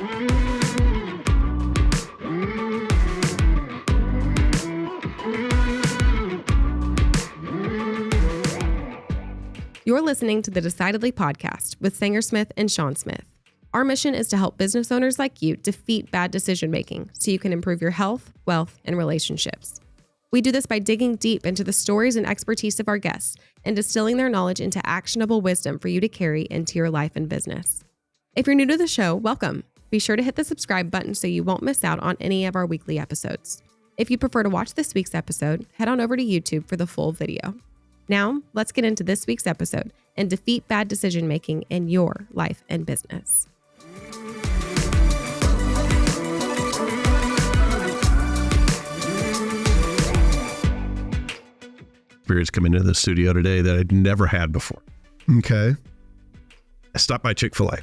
You're listening to the Decidedly podcast with Sanger Smith and Sean Smith. Our mission is to help business owners like you defeat bad decision-making so you can improve your health, wealth, and relationships. We do this by digging deep into the stories and expertise of our guests and distilling their knowledge into actionable wisdom for you to carry into your life and business. If you're new to the show, welcome. Be sure to hit the subscribe button so you won't miss out on any of our weekly episodes. If you prefer to watch this week's episode, head on over to YouTube for the full video. Now, let's get into this week's episode and defeat bad decision-making in your life and business. Experience coming into the studio today that I'd never had before. Okay. I stopped by Chick-fil-A.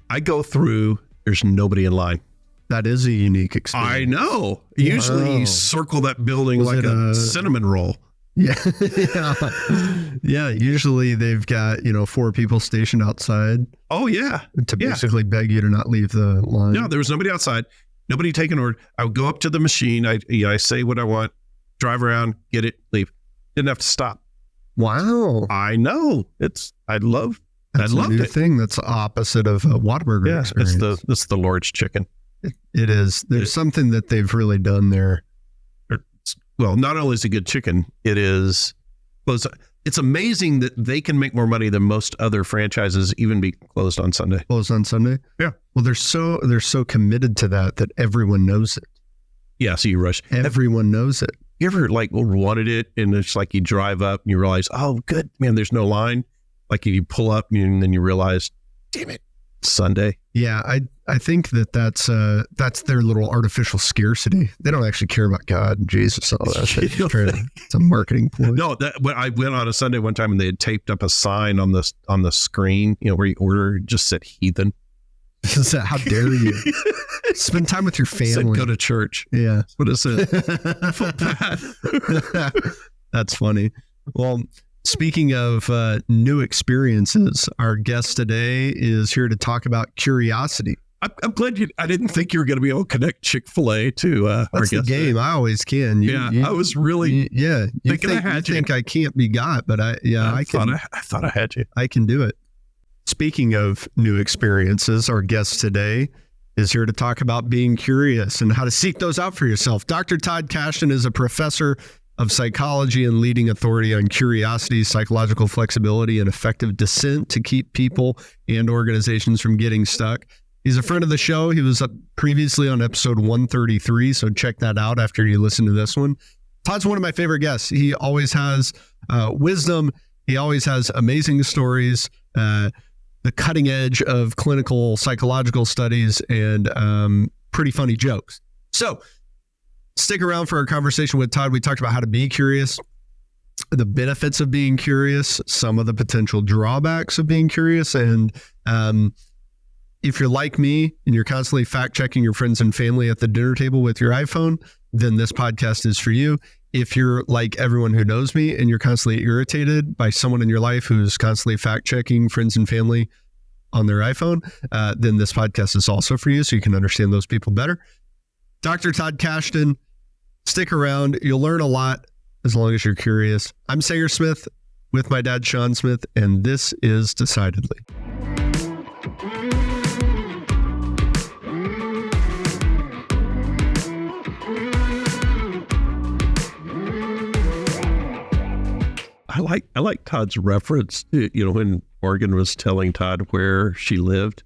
I go through, there's nobody in line. That is a unique experience. I know. Usually you circle that building like a cinnamon roll. Yeah. Yeah. Usually they've got, 4 people stationed outside. Oh, yeah. To basically beg you to not leave the line. No, there was nobody outside. Nobody taking order. I would go up to the machine. I say what I want, drive around, get it, leave. Didn't have to stop. Wow. I know. That's I loved a new thing. That's opposite of a Whataburger experience. It's the Lord's chicken. It is. There's something that they've really done there. Well, not only is it good chicken, it's amazing that they can make more money than most other franchises, even be closed on Sunday. Closed on Sunday? Yeah. Well, they're so committed to that everyone knows it. Yeah, so you rush. Everyone knows it. You ever wanted it and it's like you drive up and you realize, oh, good, man, there's no line. Like you pull up and then you realize, damn it, Sunday. Yeah, I think that's their little artificial scarcity. They don't actually care about God and Jesus, all that shit. It's a marketing point. No, when I went on a Sunday one time and they had taped up a sign on the screen, where you order, just said heathen. How dare you? Spend time with your family. Said go to church. Yeah. That's what it said. I felt bad. That's funny. Well, speaking of new experiences, our guest today is here to talk about curiosity. I'm glad I didn't think you were going to be able to connect Chick-fil-A to our guest. That's the game. I always can. I was really thinking I had you. You think I can't be got, but I thought I had you. I can do it. Speaking of new experiences, our guest today is here to talk about being curious and how to seek those out for yourself. Dr. Todd Kashdan is a professor of psychology and leading authority on curiosity, psychological flexibility, and effective dissent to keep people and organizations from getting stuck. He's a friend of the show. He was previously on episode 133, so check that out after you listen to this one. Todd's one of my favorite guests. He always has wisdom. He always has amazing stories, the cutting edge of clinical psychological studies, and pretty funny jokes. So stick around for our conversation with Todd. We talked about how to be curious, the benefits of being curious, some of the potential drawbacks of being curious. And if you're like me and you're constantly fact checking your friends and family at the dinner table with your iPhone, then this podcast is for you. If you're like everyone who knows me and you're constantly irritated by someone in your life who's constantly fact checking friends and family on their iPhone, then this podcast is also for you so you can understand those people better. Dr. Todd Kashdan, stick around. You'll learn a lot as long as you're curious. I'm Sanger Smith with my dad, Sean Smith, and this is Decidedly. I like Todd's reference to, when Morgan was telling Todd where she lived.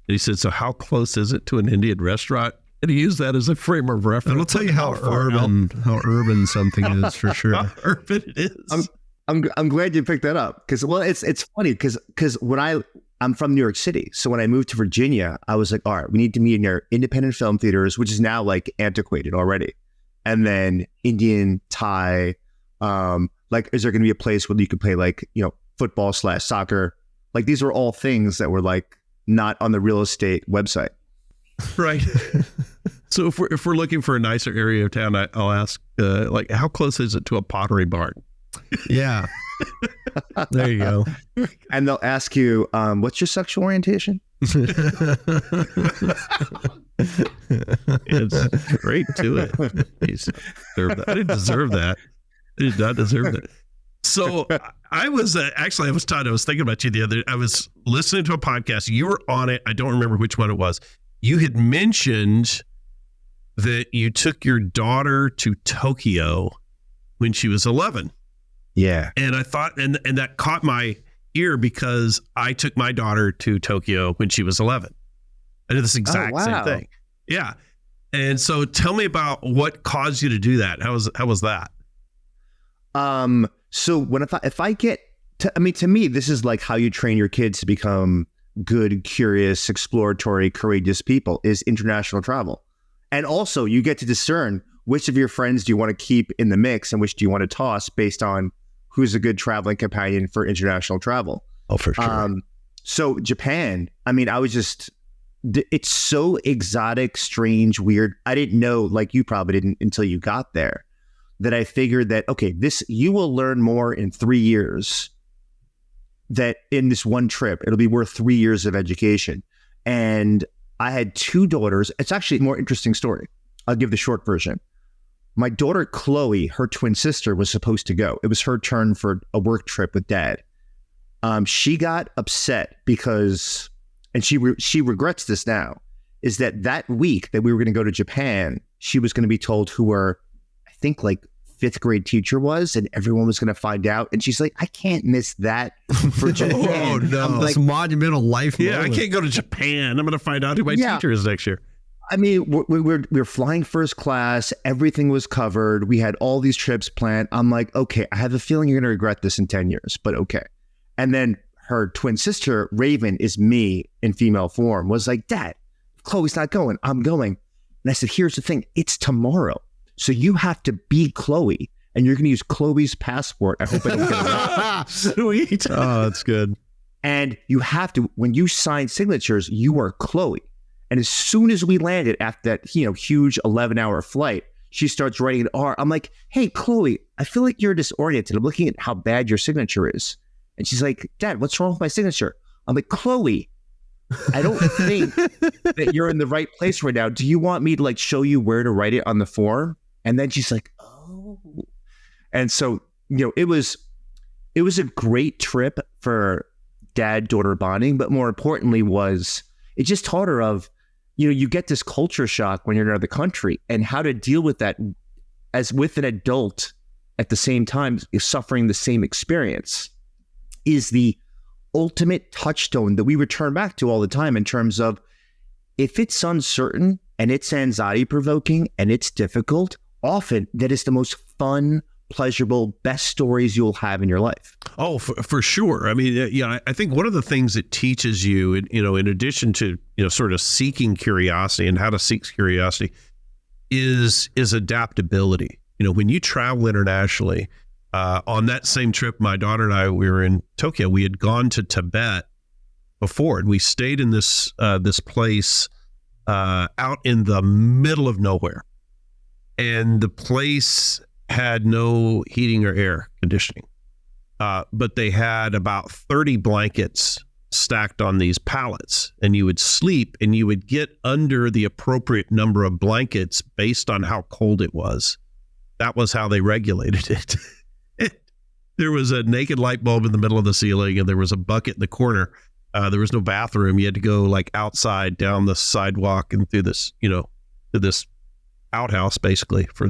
And he said, so how close is it to an Indian restaurant? And he used that as a frame of reference. It'll tell you how urban something is for sure. How urban it is. I'm glad you picked that up because it's funny because when I'm from New York City, so when I moved to Virginia, I was like, all right, we need to meet in your independent film theaters, which is now like antiquated already, and then Indian, Thai, is there going to be a place where you could play football / soccer? Like these are all things that were like not on the real estate website. Right. So if we're looking for a nicer area of town, I'll ask, how close is it to a pottery barn? Yeah. There you go. And they'll ask you, what's your sexual orientation? It's great to it. I didn't deserve that. I did not deserve that. So I was Todd. I was thinking about you the other. I was listening to a podcast. You were on it. I don't remember which one it was. You had mentioned that you took your daughter to Tokyo when she was 11. Yeah. And I thought, and that caught my ear because I took my daughter to Tokyo when she was 11. I did this exact same thing. Yeah. And so tell me about what caused you to do that. How was that? So if I get to, to me, this is like how you train your kids to become good, curious, exploratory, courageous people is international travel. And also you get to discern which of your friends do you want to keep in the mix and which do you want to toss based on who's a good traveling companion for international travel. Oh, for sure. So Japan, it's so exotic, strange, weird. I didn't know, like you probably didn't until you got there, that I figured that, okay, you will learn more in 3 years that in this one trip, it'll be worth 3 years of education. And I had 2 daughters. It's actually a more interesting story. I'll give the short version. My daughter, Chloe, her twin sister, was supposed to go. It was her turn for a work trip with dad. She got upset because, and she regrets this now, is that week that we were going to go to Japan, she was going to be told who her, I think like 5th grade teacher was, and everyone was going to find out. And she's like, I can't miss that for Japan. Oh no, I'm like, it's a monumental life Yeah, moment. I can't go to Japan. I'm going to find out who my teacher is next year. We're flying first class. Everything was covered. We had all these trips planned. I'm like, okay, I have a feeling you're going to regret this in 10 years, but okay. And then her twin sister, Raven, is me in female form, was like, Dad, Chloe's not going. I'm going. And I said, here's the thing. It's tomorrow. So you have to be Chloe, and you're going to use Chloe's passport. I hope I don't get it wrong. Sweet. Oh, that's good. And you have to, when you sign signatures, you are Chloe. And as soon as we landed after that, huge 11-hour flight, she starts writing an R. I'm like, hey, Chloe, I feel like you're disoriented. I'm looking at how bad your signature is. And she's like, Dad, what's wrong with my signature? I'm like, Chloe, I don't think that you're in the right place right now. Do you want me to show you where to write it on the form? And then she's like, oh. And so, it was a great trip for dad-daughter bonding, but more importantly it just taught her of, you get this culture shock when you're in another country and how to deal with that as with an adult at the same time suffering the same experience is the ultimate touchstone that we return back to all the time in terms of if it's uncertain and it's anxiety provoking and it's difficult, often that is the most fun, pleasurable, best stories you'll have in your life. Oh, for sure. I think one of the things it teaches you, in addition to, sort of seeking curiosity and how to seek curiosity is adaptability. When you travel internationally, on that same trip, my daughter and I, we were in Tokyo. We had gone to Tibet before, and we stayed in this place out in the middle of nowhere. And the place had no heating or air conditioning, but they had about 30 blankets stacked on these pallets, and you would sleep and you would get under the appropriate number of blankets based on how cold it was. That was how they regulated it. There was a naked light bulb in the middle of the ceiling, and there was a bucket in the corner. There was no bathroom. You had to go outside down the sidewalk and through this, to this outhouse basically for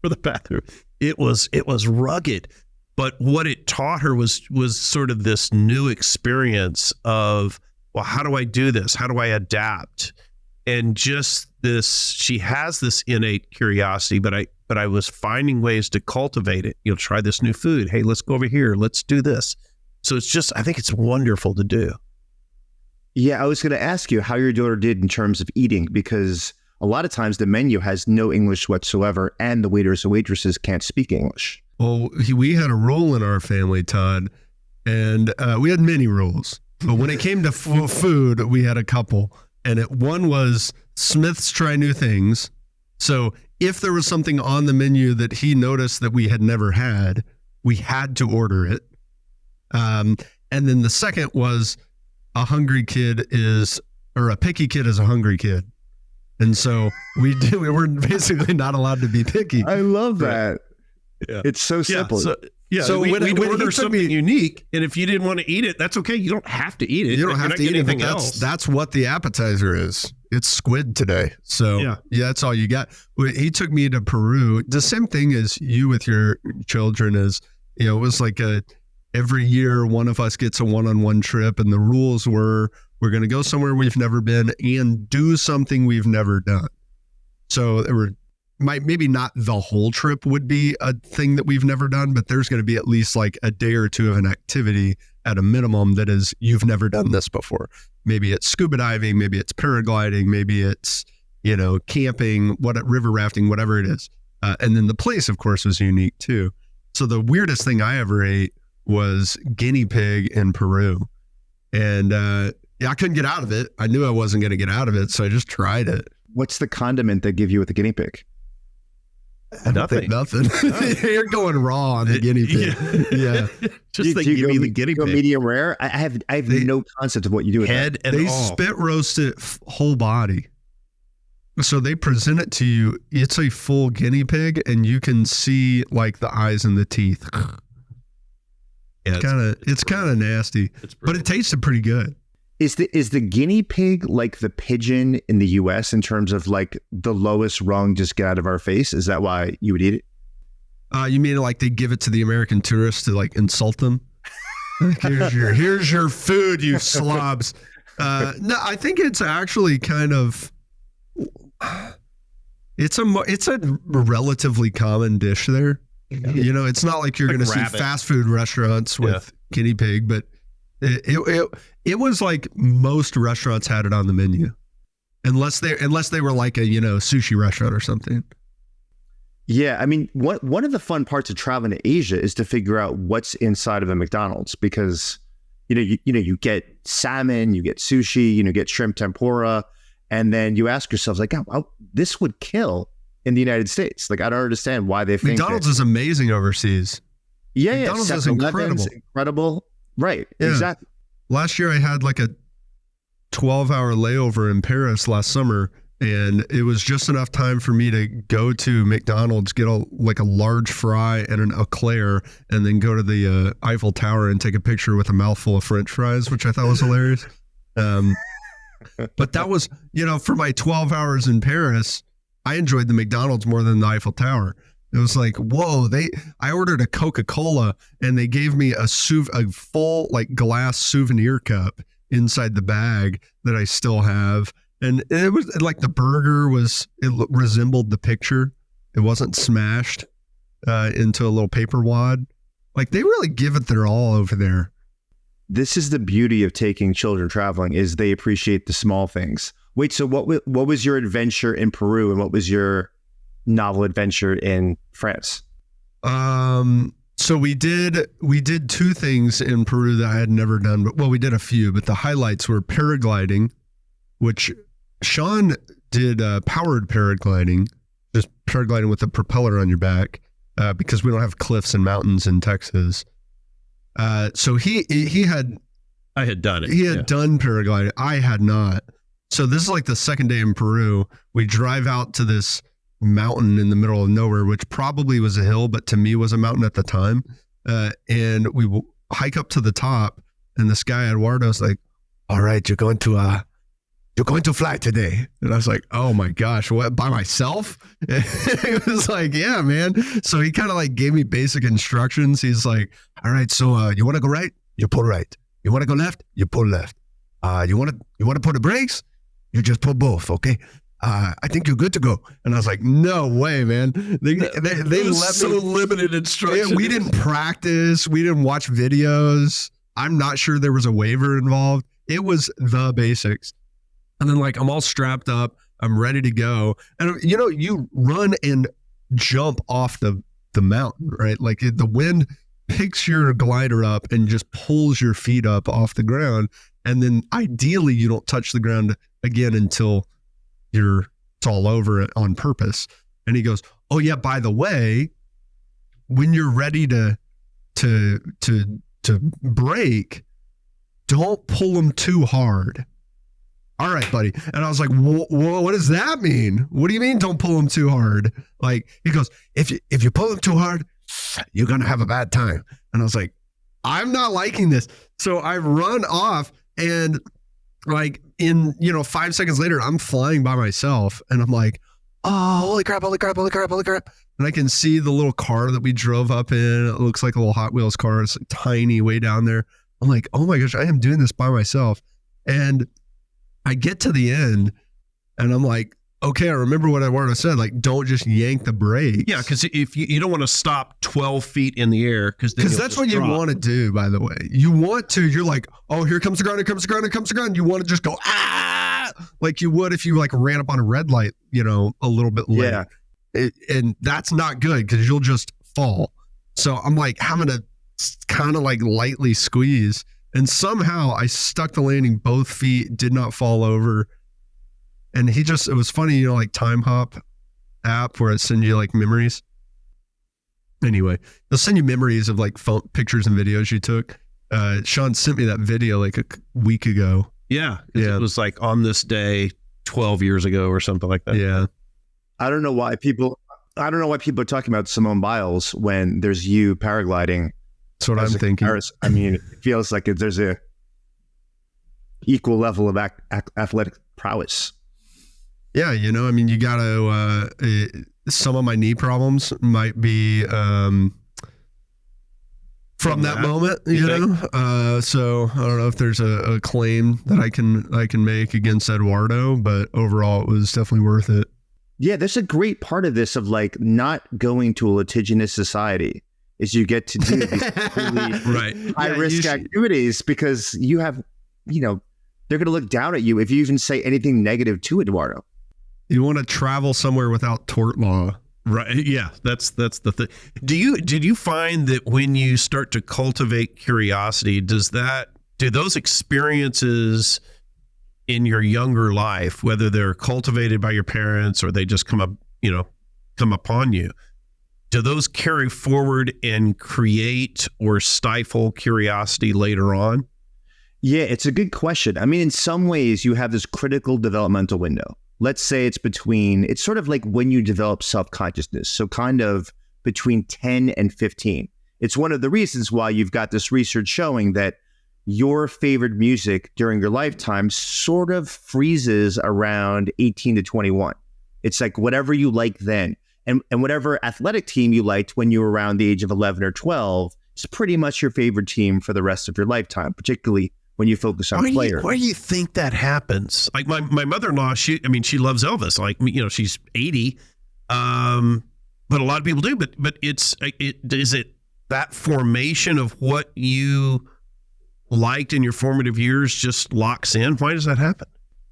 the bathroom. It was rugged, but what it taught her was sort of this new experience of, well, how do I do this? How do I adapt? And just this, she has this innate curiosity, but I was finding ways to cultivate it. Try this new food. Hey, let's go over here. Let's do this. So I think it's wonderful to do. Yeah, I was going to ask you how your daughter did in terms of eating, because a lot of times the menu has no English whatsoever, and the waiters and waitresses can't speak English. Well, we had a rule in our family, Todd, and we had many rules. But when it came to food, we had a couple. And one was Smiths try new things. So if there was something on the menu that he noticed that we had never had, we had to order it. And then the second was a hungry kid is, or a picky kid is a hungry kid. And so we were basically not allowed to be picky. I love that. Yeah. It's so simple. So we'd when order he took something me- unique, and if you didn't want to eat it, that's okay. You don't have to eat it. You don't You're have not to eat getting it, but anything that's what the appetizer is. It's squid today. So Yeah. that's all you got. He took me to Peru. The same thing as you with your children is, it was like every year one of us gets a one-on-one trip, and the rules were we're going to go somewhere we've never been and do something we've never done. So there were maybe not the whole trip would be a thing that we've never done, but there's going to be at least like a day or two of an activity at a minimum that is, you've never done this before. Maybe it's scuba diving, maybe it's paragliding, maybe it's, camping, river rafting, whatever it is. And then the place, of course, was unique too. So the weirdest thing I ever ate was guinea pig in Peru. And I couldn't get out of it. I knew I wasn't going to get out of it, so I just tried it. What's the condiment they give you with the guinea pig? Nothing. Nothing. You're going raw on the guinea pig. Yeah. Just Do like you give go me the guinea go pig. medium rare? I have no concept of what you do with Head and They all. spit roast it whole body. So they present it to you. It's a full guinea pig, and you can see like the eyes and the teeth. Yeah, It's kind of nasty, but it tasted pretty good. Is the guinea pig like the pigeon in the US in terms of like the lowest rung, just get out of our face? Is that why you would eat it? You mean like they give it to the American tourists to like insult them? Like, here's your food, you slobs. No, I think it's actually kind of, it's a relatively common dish there. It's not like you're Like going to see rabbit. fast food restaurants with guinea pig, but it was like most restaurants had it on the menu, unless they were like a sushi restaurant or something. Yeah, I mean, one of the fun parts of traveling to Asia is to figure out what's inside of a McDonald's, because you get salmon, you get sushi, get shrimp tempura, and then you ask yourself like, oh, this would kill in the United States. Like, I don't understand why they think McDonald's is amazing overseas. Yeah, McDonald's is 7-Eleven's incredible. Right, Yeah. exactly. Last year I had like a 12-hour layover in Paris last summer, and it was just enough time for me to go to McDonald's, get a large fry and an eclair, and then go to the Eiffel Tower and take a picture with a mouthful of French fries, which I thought was hilarious. But that was, for my 12 hours in Paris, I enjoyed the McDonald's more than the Eiffel Tower. It was like, whoa, I ordered a Coca-Cola and they gave me a full like glass souvenir cup inside the bag that I still have. And it was like the burger resembled the picture. It wasn't smashed into a little paper wad. Like, they really give it their all over there. This is the beauty of taking children traveling, is they appreciate the small things. Wait, so what was your adventure in Peru, and what was your novel adventure in France? So we did two things in Peru that I had never done, but we did a few, but the highlights were paragliding, which Sean did powered paragliding, just paragliding with a propeller on your back, because we don't have cliffs and mountains in Texas. So I had done it. he had done paragliding. I had not. So this is like the second day in Peru. We drive out to this mountain in the middle of nowhere, which probably was a hill, but to me was a mountain at the time. And we hike up to the top, and this guy Eduardo's like, "All right, you're going to fly today." And I was like, "Oh my gosh, what, by myself?" It was like, "Yeah, man." So he kind of like gave me basic instructions. He's like, "All right, so you want to go right? You pull right. You want to go left? You pull left. You want to pull the brakes? You just pull both, okay? I think you're good to go." And I was like, "No way, man." They let so me limited instructions. Yeah, we didn't practice. We didn't watch videos. I'm not sure there was a waiver involved. It was the basics. And then like I'm all strapped up. I'm ready to go. And you run and jump off the mountain, right? Like the wind picks your glider up and just pulls your feet up off the ground. And then ideally you don't touch the ground again until it's all over on purpose. And he goes, "Oh yeah, by the way, when you're ready to brake, don't pull them too hard. All right, buddy. And I was like, what does that mean? What do you mean don't pull them too hard? Like, he goes, if you pull them too hard, you're going to have a bad time. And I was like, I'm not liking this. So I run off, and like in, 5 seconds later, I'm flying by myself, and I'm like, oh, holy crap. And I can see the little car that we drove up in. It looks like a little Hot Wheels car. It's like tiny way down there. I'm like, oh my gosh, I am doing this by myself. And I get to the end, and I'm like, okay, I remember what Eduardo said. Like, don't just yank the brakes. Yeah, because if you don't want to stop 12 feet in the air, because that's what you want to do, by the way. You want to, you're like, oh, here comes the ground, here comes the ground, here comes the ground. You want to just go, ah, like you would if you like ran up on a red light, a little bit late. Yeah. And that's not good, because you'll just fall. So I'm like having to kind of like lightly squeeze. And somehow I stuck the landing, both feet, did not fall over. And it was funny, like Time Hop app where it sends you like memories. Anyway, they'll send you memories of like phone pictures and videos you took. Sean sent me that video like a week ago. Yeah. It was like on this day 12 years ago or something like that. Yeah. I don't know why people are talking about Simone Biles when there's you paragliding. That's what I'm thinking. I mean, it feels like there's a equal level of athletic prowess. Yeah, you got to, some of my knee problems might be from that moment, so I don't know if there's a claim that I can make against Eduardo, but overall it was definitely worth it. Yeah, there's a great part of this of like not going to a litigious society is you get to do these really high risk activities because you have, they're going to look down at you if you even say anything negative to Eduardo. You want to travel somewhere without tort law. Right. Yeah, that's the thing. Did you find that when you start to cultivate curiosity, do those experiences in your younger life, whether they're cultivated by your parents or they just come upon you, do those carry forward and create or stifle curiosity later on? Yeah, it's a good question. I mean, in some ways you have this critical developmental window. Let's say it's sort of like when you develop self-consciousness. So kind of between 10 and 15. It's one of the reasons why you've got this research showing that your favorite music during your lifetime sort of freezes around 18 to 21. It's like whatever you like then. And whatever athletic team you liked when you were around the age of 11 or 12 is pretty much your favorite team for the rest of your lifetime, particularly when you focus on players. Why do you think that happens? Like my mother-in-law, she loves Elvis. Like, she's 80, but a lot of people do. But is it that formation of what you liked in your formative years just locks in? Why does that happen?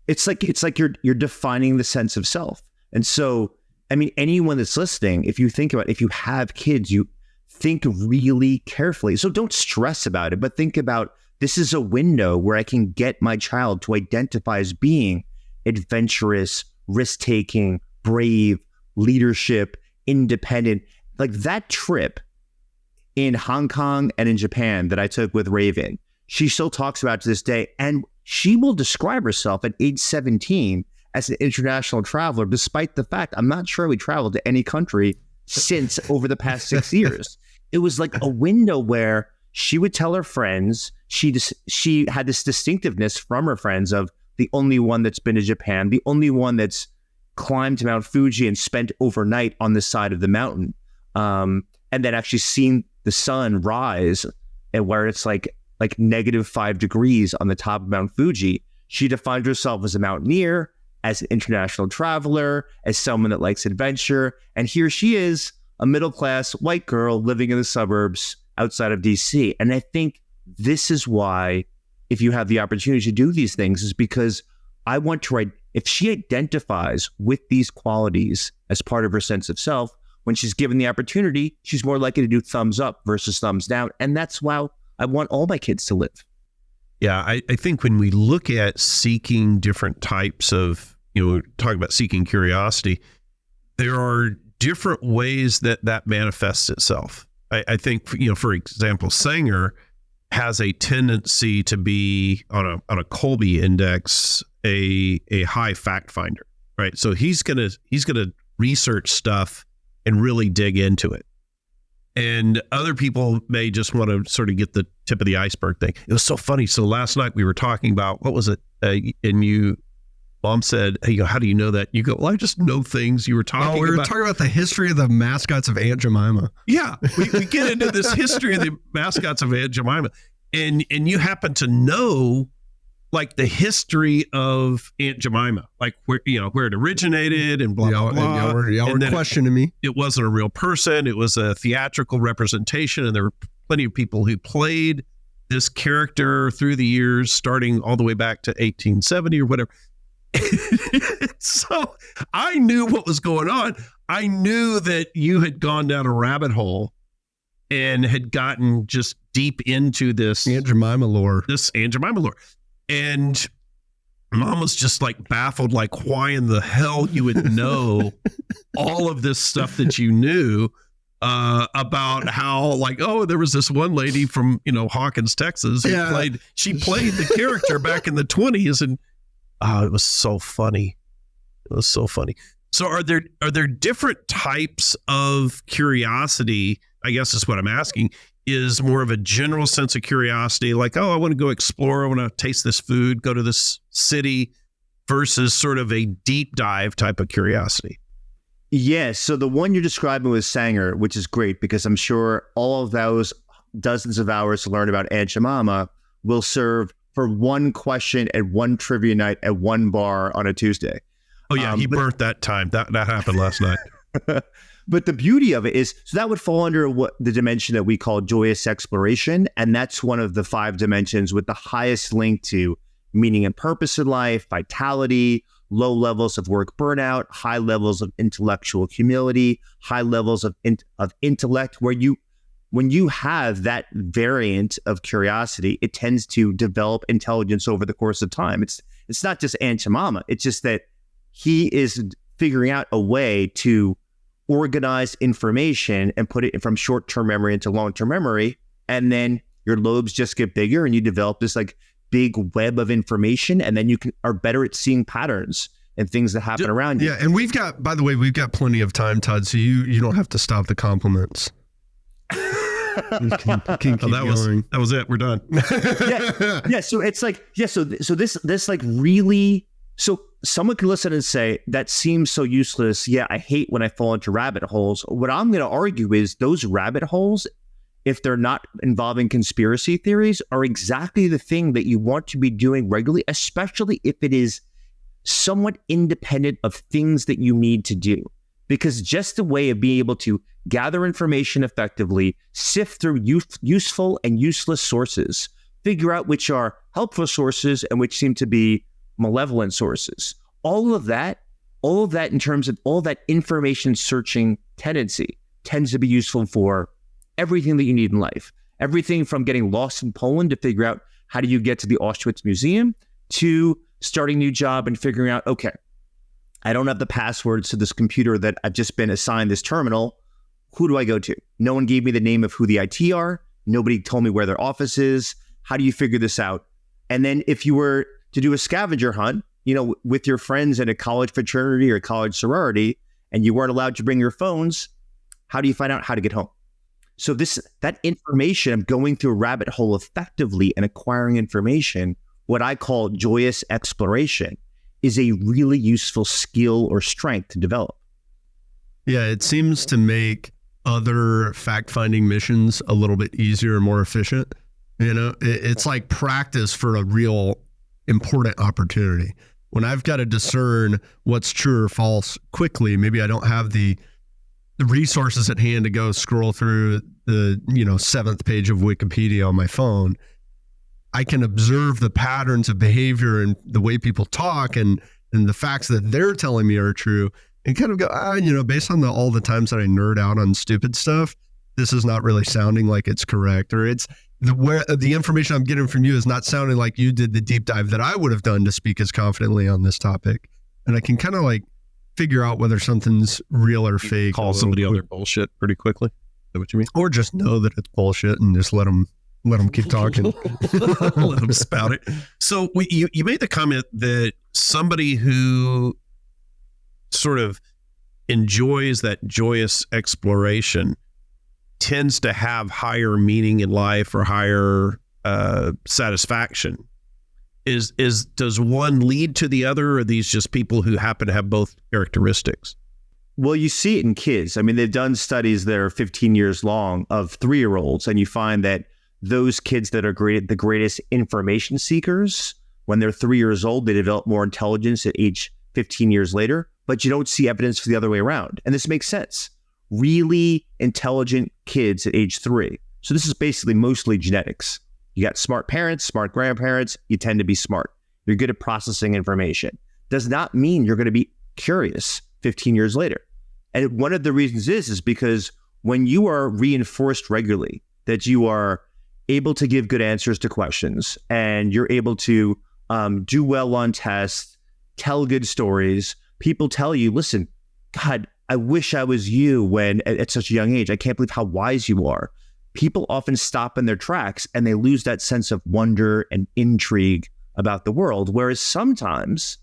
It's like you're defining the sense of self. And so, I mean, anyone that's listening, if you have kids, you think really carefully. So don't stress about it, but think about, this is a window where I can get my child to identify as being adventurous, risk-taking, brave, leadership, independent. Like that trip in Hong Kong and in Japan that I took with Raven, she still talks about to this day, and she will describe herself at age 17 as an international traveler, despite the fact I'm not sure we traveled to any country since over the past 6 years. It was like a window where she would tell her friends, she had this distinctiveness from her friends of the only one that's been to Japan, the only one that's climbed Mount Fuji and spent overnight on the side of the mountain, and then actually seen the sun rise, and where it's like -5 degrees on the top of Mount Fuji. She defined herself as a mountaineer, as an international traveler, as someone that likes adventure, and here she is, a middle-class white girl living in the suburbs outside of DC. And I think this is why, if you have the opportunity to do these things, is because I want to write, if she identifies with these qualities as part of her sense of self, when she's given the opportunity, she's more likely to do thumbs up versus thumbs down. And that's why I want all my kids to live. Yeah, I think when we look at seeking different types of, talk about seeking curiosity, there are different ways that manifests itself. I think, for example, Sanger has a tendency to be on a Colby index, a high fact finder, right? So he's gonna research stuff and really dig into it. And other people may just want to sort of get the tip of the iceberg thing. It was so funny. So last night we were talking about, what was it? And Mom said, hey, how do you know that? You go, well, I just know things you were talking about. We were talking about the history of the mascots of Aunt Jemima. Yeah, we get into this history of the mascots of Aunt Jemima. And you happen to know like the history of Aunt Jemima, like where it originated and blah, blah, blah. Y'all were questioning me. It wasn't a real person. It was a theatrical representation. And there were plenty of people who played this character through the years, starting all the way back to 1870 or whatever. So I knew what was going on. I knew that you had gone down a rabbit hole and had gotten just deep into this Aunt Jemima lore. And Mom was just like baffled, like why in the hell you would know all of this stuff that you knew about how, like, oh, there was this one lady from, Hawkins, Texas, who played the character back in the 1920s. And it was so funny. So are there different types of curiosity? I guess is what I'm asking. Is more of a general sense of curiosity, like, oh, I want to go explore, I want to taste this food, go to this city, versus sort of a deep dive type of curiosity? Yes. So the one you're describing was Sanger, which is great because I'm sure all of those dozens of hours to learn about Aunt Jemima will serve for one question at one trivia night at one bar on a Tuesday. Oh yeah, he burnt that time. That happened last night. But the beauty of it is, so that would fall under what the dimension that we call joyous exploration. And that's one of the 5 dimensions with the highest link to meaning and purpose in life, vitality, low levels of work burnout, high levels of intellectual humility, high levels of intellect, where when you have that variant of curiosity, it tends to develop intelligence over the course of time. It's not just Aunt Jemima. It's just that he is figuring out a way to organize information and put it from short-term memory into long-term memory. And then your lobes just get bigger and you develop this like big web of information. And then you are better at seeing patterns and things that happen around you. Yeah. And by the way, we've got plenty of time, Todd. So you don't have to stop the compliments. That was it. We're done. Yeah. So it's like, So this like really, so someone could listen and say, that seems so useless. Yeah, I hate when I fall into rabbit holes. What I'm going to argue is those rabbit holes, if they're not involving conspiracy theories, are exactly the thing that you want to be doing regularly, especially if it is somewhat independent of things that you need to do. Because just the way of being able to gather information effectively, sift through useful and useless sources, figure out which are helpful sources and which seem to be malevolent sources. All of that in terms of all that information searching tendency tends to be useful for everything that you need in life. Everything from getting lost in Poland to figure out how do you get to the Auschwitz Museum to starting a new job and figuring out, okay, I don't have the passwords to this computer that I've just been assigned this terminal. Who do I go to? No one gave me the name of who the IT are. Nobody told me where their office is. How do you figure this out? And then if you were to do a scavenger hunt, with your friends in a college fraternity or college sorority, and you weren't allowed to bring your phones, how do you find out how to get home? So that information of going through a rabbit hole effectively and acquiring information, what I call joyous exploration, is a really useful skill or strength to develop. Yeah, it seems to make other fact-finding missions a little bit easier and more efficient. It's like practice for a real important opportunity. When I've got to discern what's true or false quickly, maybe I don't have the resources at hand to go scroll through the 7th page of Wikipedia on my phone. I can observe the patterns of behavior and the way people talk and the facts that they're telling me are true, and kind of go, based on all the times that I nerd out on stupid stuff, this is not really sounding like it's correct, or it's the information I'm getting from you is not sounding like you did the deep dive that I would have done to speak as confidently on this topic. And I can kind of like figure out whether something's real or fake. Call somebody on their bullshit pretty quickly. Is that what you mean? Or just know that it's bullshit and just let them let them keep talking. Let them spout it. So you made the comment that somebody who sort of enjoys that joyous exploration tends to have higher meaning in life or higher satisfaction. Does one lead to the other, or are these just people who happen to have both characteristics? Well, you see it in kids. I mean, they've done studies that are 15 years long of 3-year-olds, and you find that those kids that are the greatest information seekers, when they're 3 years old, they develop more intelligence at age 15 years later, but you don't see evidence for the other way around. And this makes sense. Really intelligent kids at age 3. So this is basically mostly genetics. You got smart parents, smart grandparents, you tend to be smart. You're good at processing information. Does not mean you're going to be curious 15 years later. And one of the reasons is because when you are reinforced regularly that you are able to give good answers to questions and you're able to do well on tests, tell good stories, people tell you, listen, God, I wish I was you when at such a young age. I can't believe how wise you are. People often stop in their tracks and they lose that sense of wonder and intrigue about the world. Whereas sometimes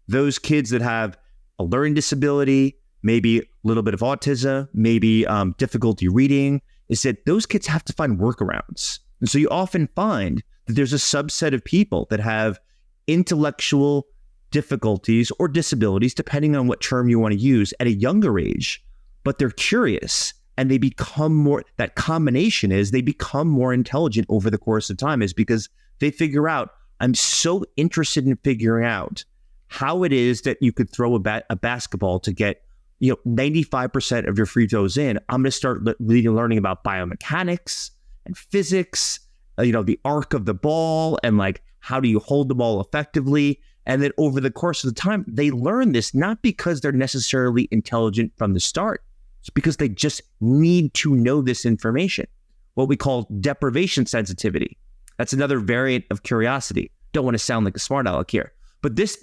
those kids that have a learning disability, maybe a little bit of autism, maybe difficulty reading, is that those kids have to find workarounds. And so you often find that there's a subset of people that have intellectual difficulties or disabilities, depending on what term you want to use, at a younger age, but they're curious and they become more, that combination is they become more intelligent over the course of time, is because they figure out, I'm so interested in figuring out how it is that you could throw a basketball to get 95% of your free throws in. I'm going to start learning about biomechanics and physics, the arc of the ball and like how do you hold the ball effectively. And then over the course of the time, they learn this not because they're necessarily intelligent from the start. It's because they just need to know this information, what we call deprivation sensitivity. That's another variant of curiosity. Don't want to sound like a smart aleck here, but this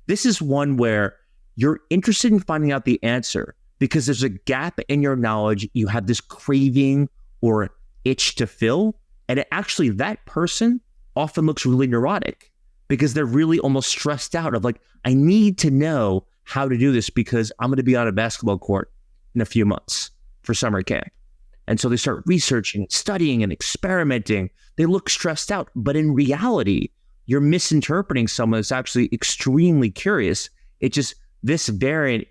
is one where you're interested in finding out the answer because there's a gap in your knowledge. You have this craving or itch to fill, and actually that person often looks really neurotic because they're really almost stressed out of like, I need to know how to do this because I'm going to be on a basketball court in a few months for summer camp. And so they start researching, studying, and experimenting. They look stressed out, but in reality, you're misinterpreting someone that's actually extremely curious. This variant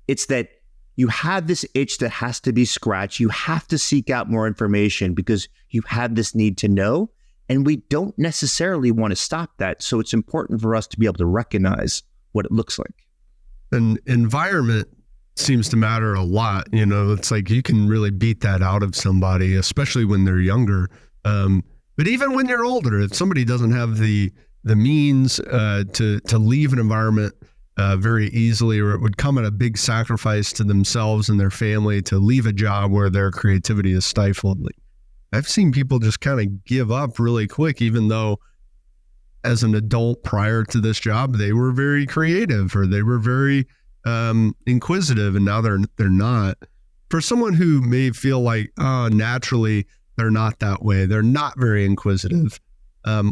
it's that you have this itch that has to be scratched. You have to seek out more information because you have this need to know. And we don't necessarily want to stop that. So it's important for us to be able to recognize what it looks like. And environment seems to matter a lot. It's like you can really beat that out of somebody, especially when they're younger. But even when you're older, if somebody doesn't have the means to leave an environment very easily, or it would come at a big sacrifice to themselves and their family to leave a job where their creativity is stifled. I've seen people just kind of give up really quick, even though as an adult prior to this job, they were very creative or they were very inquisitive, and now they're not. For someone who may feel like naturally they're not that way, they're not very inquisitive,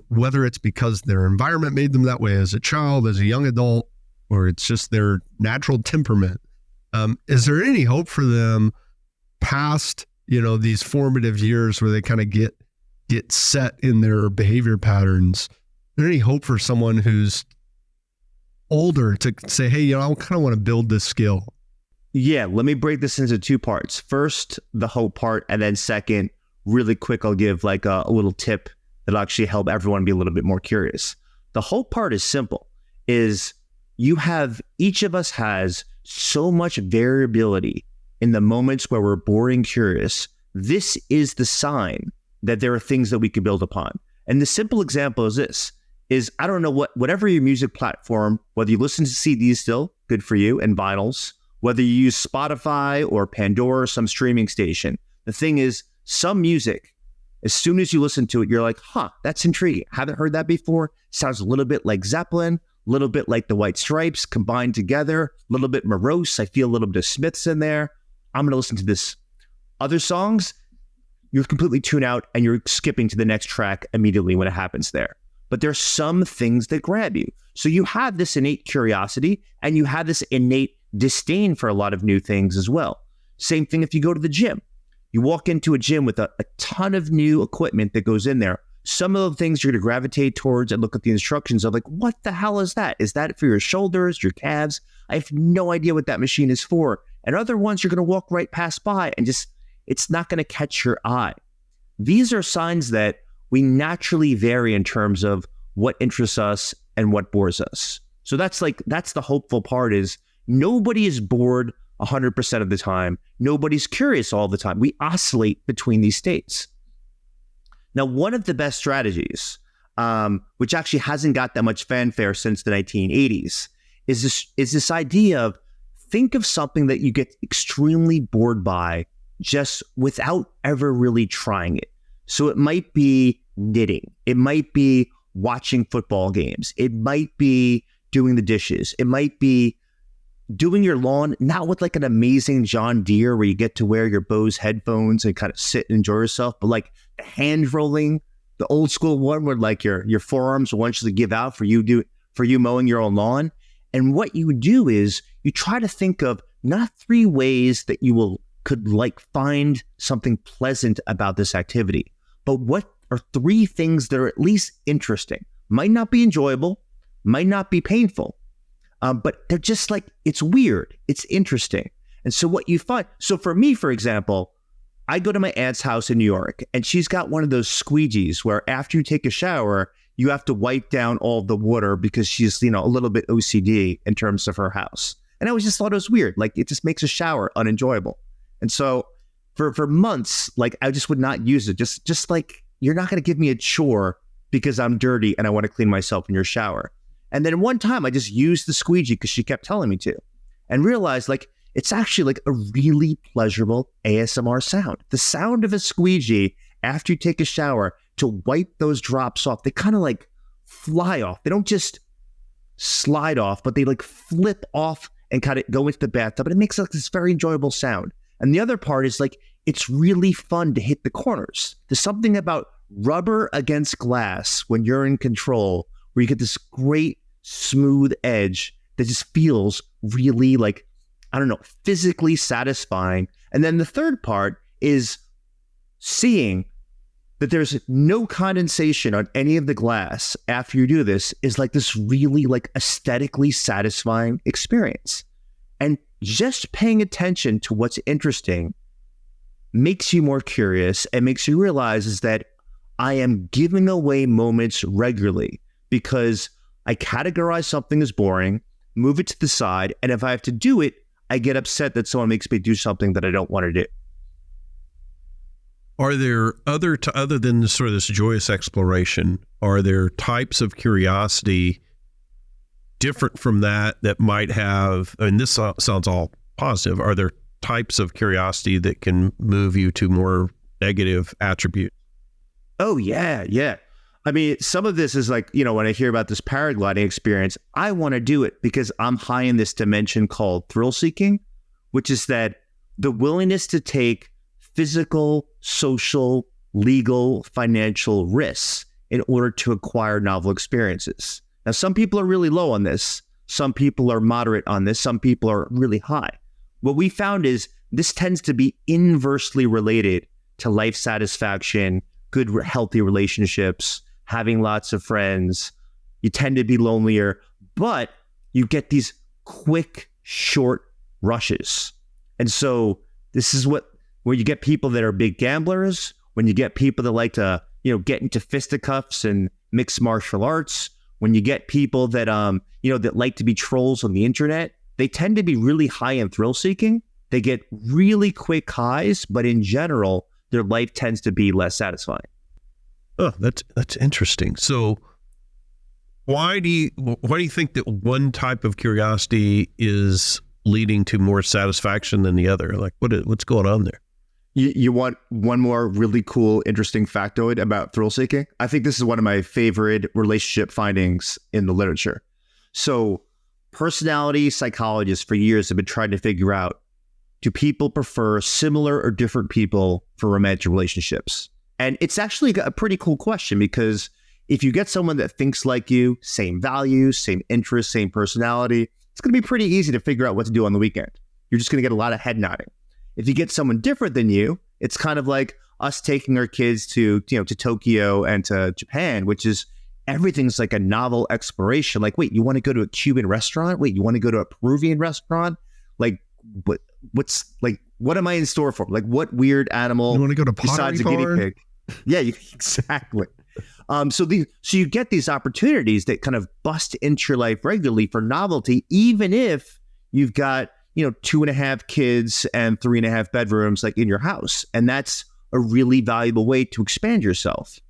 whether it's because their environment made them that way as a child, as a young adult, or it's just their natural temperament. Is there any hope for them past, these formative years where they kind of get set in their behavior patterns? Is there any hope for someone who's older to say, hey, I kind of want to build this skill? Yeah, let me break this into two parts. First, the hope part, and then second, really quick, I'll give like a little tip that'll actually help everyone be a little bit more curious. The hope part is simple, is each of us has so much variability in the moments where we're bored and curious. This is the sign that there are things that we can build upon. And the simple example is this, is I don't know whatever your music platform, whether you listen to CDs still, good for you, and vinyls, whether you use Spotify or Pandora or some streaming station. The thing is, some music, as soon as you listen to it, you're like, that's intriguing. Haven't heard that before. Sounds a little bit like Zeppelin, a little bit like the White Stripes combined together, a little bit morose. I feel a little bit of Smiths in there. I'm going to listen to this. Other songs, you completely tune out and you're skipping to the next track immediately when it happens there. But there's some things that grab you. So you have this innate curiosity and you have this innate disdain for a lot of new things as well. Same thing if you go to the gym. You walk into a gym with a ton of new equipment that goes in there. Some of the things you're going to gravitate towards and look at the instructions of like, what the hell is that? Is that for your shoulders, your calves? I have no idea what that machine is for. And other ones you're going to walk right past by and just, it's not going to catch your eye. These are signs that we naturally vary in terms of what interests us and what bores us. So that's the hopeful part is nobody is bored 100% of the time. Nobody's curious all the time. We oscillate between these states. Now, one of the best strategies, which actually hasn't got that much fanfare since the 1980s, is this idea of think of something that you get extremely bored by just without ever really trying it. So it might be knitting. It might be watching football games. It might be doing the dishes. It might be doing your lawn, not with like an amazing John Deere where you get to wear your Bose headphones and kind of sit and enjoy yourself, but like the hand rolling, the old school one where like your forearms will eventually give out for you mowing your own lawn. And what you do is you try to think of not 3 ways that you could like find something pleasant about this activity, but what are 3 things that are at least interesting. Might not be enjoyable, might not be painful, but they're just like, it's weird, it's interesting. And so what you find, so for me, for example, I go to my aunt's house in New York and she's got one of those squeegees where after you take a shower, you have to wipe down all the water because she's, a little bit OCD in terms of her house. And I always just thought it was weird. Like it just makes a shower unenjoyable. And so for months, like I just would not use it. Just like, you're not going to give me a chore because I'm dirty and I want to clean myself in your shower. And then one time I just used the squeegee because she kept telling me to and realized like, it's actually like a really pleasurable ASMR sound. The sound of a squeegee after you take a shower to wipe those drops off, they kind of like fly off. They don't just slide off, but they like flip off and kind of go into the bathtub. And it makes like this very enjoyable sound. And the other part is like, it's really fun to hit the corners. There's something about rubber against glass when you're in control, where you get this great smooth edge that just feels really like, physically satisfying. And then the third part is seeing that there's no condensation on any of the glass after you do this is like this really like aesthetically satisfying experience. And just paying attention to what's interesting makes you more curious and makes you realize is that I am giving away moments regularly because I categorize something as boring, move it to the side, and if I have to do it, I get upset that someone makes me do something that I don't want to do. Are there other than sort of this joyous exploration, are there types of curiosity different from that might have, and this sounds all positive, are there types of curiosity that can move you to more negative attributes? Oh, yeah. I mean, some of this is like, when I hear about this paragliding experience, I want to do it because I'm high in this dimension called thrill seeking, which is that the willingness to take physical, social, legal, financial risks in order to acquire novel experiences. Now, some people are really low on this. Some people are moderate on this. Some people are really high. What we found is this tends to be inversely related to life satisfaction, good, healthy relationships, having lots of friends. You tend to be lonelier, but you get these quick, short rushes. And so this is where you get people that are big gamblers, when you get people that like to, get into fisticuffs and mixed martial arts, when you get people that, that like to be trolls on the internet, they tend to be really high in thrill seeking. They get really quick highs, but in general, their life tends to be less satisfying. Oh, that's interesting. So why do you think that one type of curiosity is leading to more satisfaction than the other? Like what's going on there? You want one more really cool, interesting factoid about thrill seeking? I think this is one of my favorite relationship findings in the literature. So personality psychologists for years have been trying to figure out, do people prefer similar or different people for romantic relationships? And it's actually a pretty cool question, because if you get someone that thinks like you, same values, same interests, same personality, it's going to be pretty easy to figure out what to do on the weekend. You're just going to get a lot of head nodding. If you get someone different than you, it's kind of like us taking our kids to Tokyo and to Japan, which is everything's like a novel exploration. Like, wait, you want to go to a Cuban restaurant? Wait, you want to go to a Peruvian restaurant? Like, what am I in store for? Like, what weird animal You want to go to besides a Pottery guinea Barn? pig? Yeah, exactly. So you get these opportunities that kind of bust into your life regularly for novelty, even if you've got 2.5 kids and 3.5 bedrooms like in your house, and that's a really valuable way to expand yourself.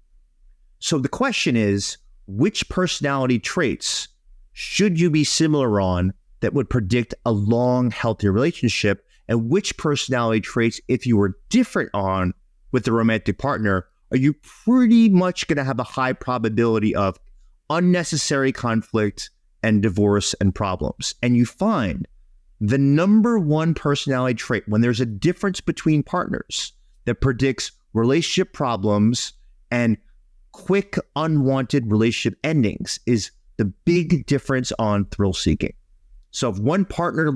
So the question is, which personality traits should you be similar on that would predict a long, healthy relationship, and which personality traits, if you were different on with a romantic partner, are you pretty much going to have a high probability of unnecessary conflict and divorce and problems? And you find the number one personality trait when there's a difference between partners that predicts relationship problems and quick, unwanted relationship endings is the big difference on thrill seeking. So if one partner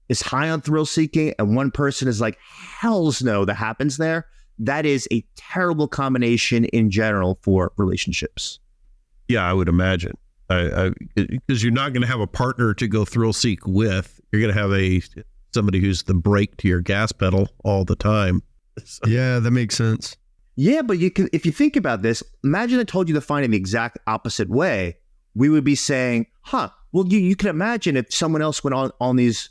is high on thrill seeking and one person is like, hell's no, that happens there, that is a terrible combination in general for relationships. Yeah, I would imagine. Because you're not going to have a partner to go thrill seek with. You're going to have somebody who's the brake to your gas pedal all the time. So. Yeah, that makes sense. Yeah, but if you think about this, imagine I told you to find it the exact opposite way. We would be saying, well, you can imagine if someone else went on these,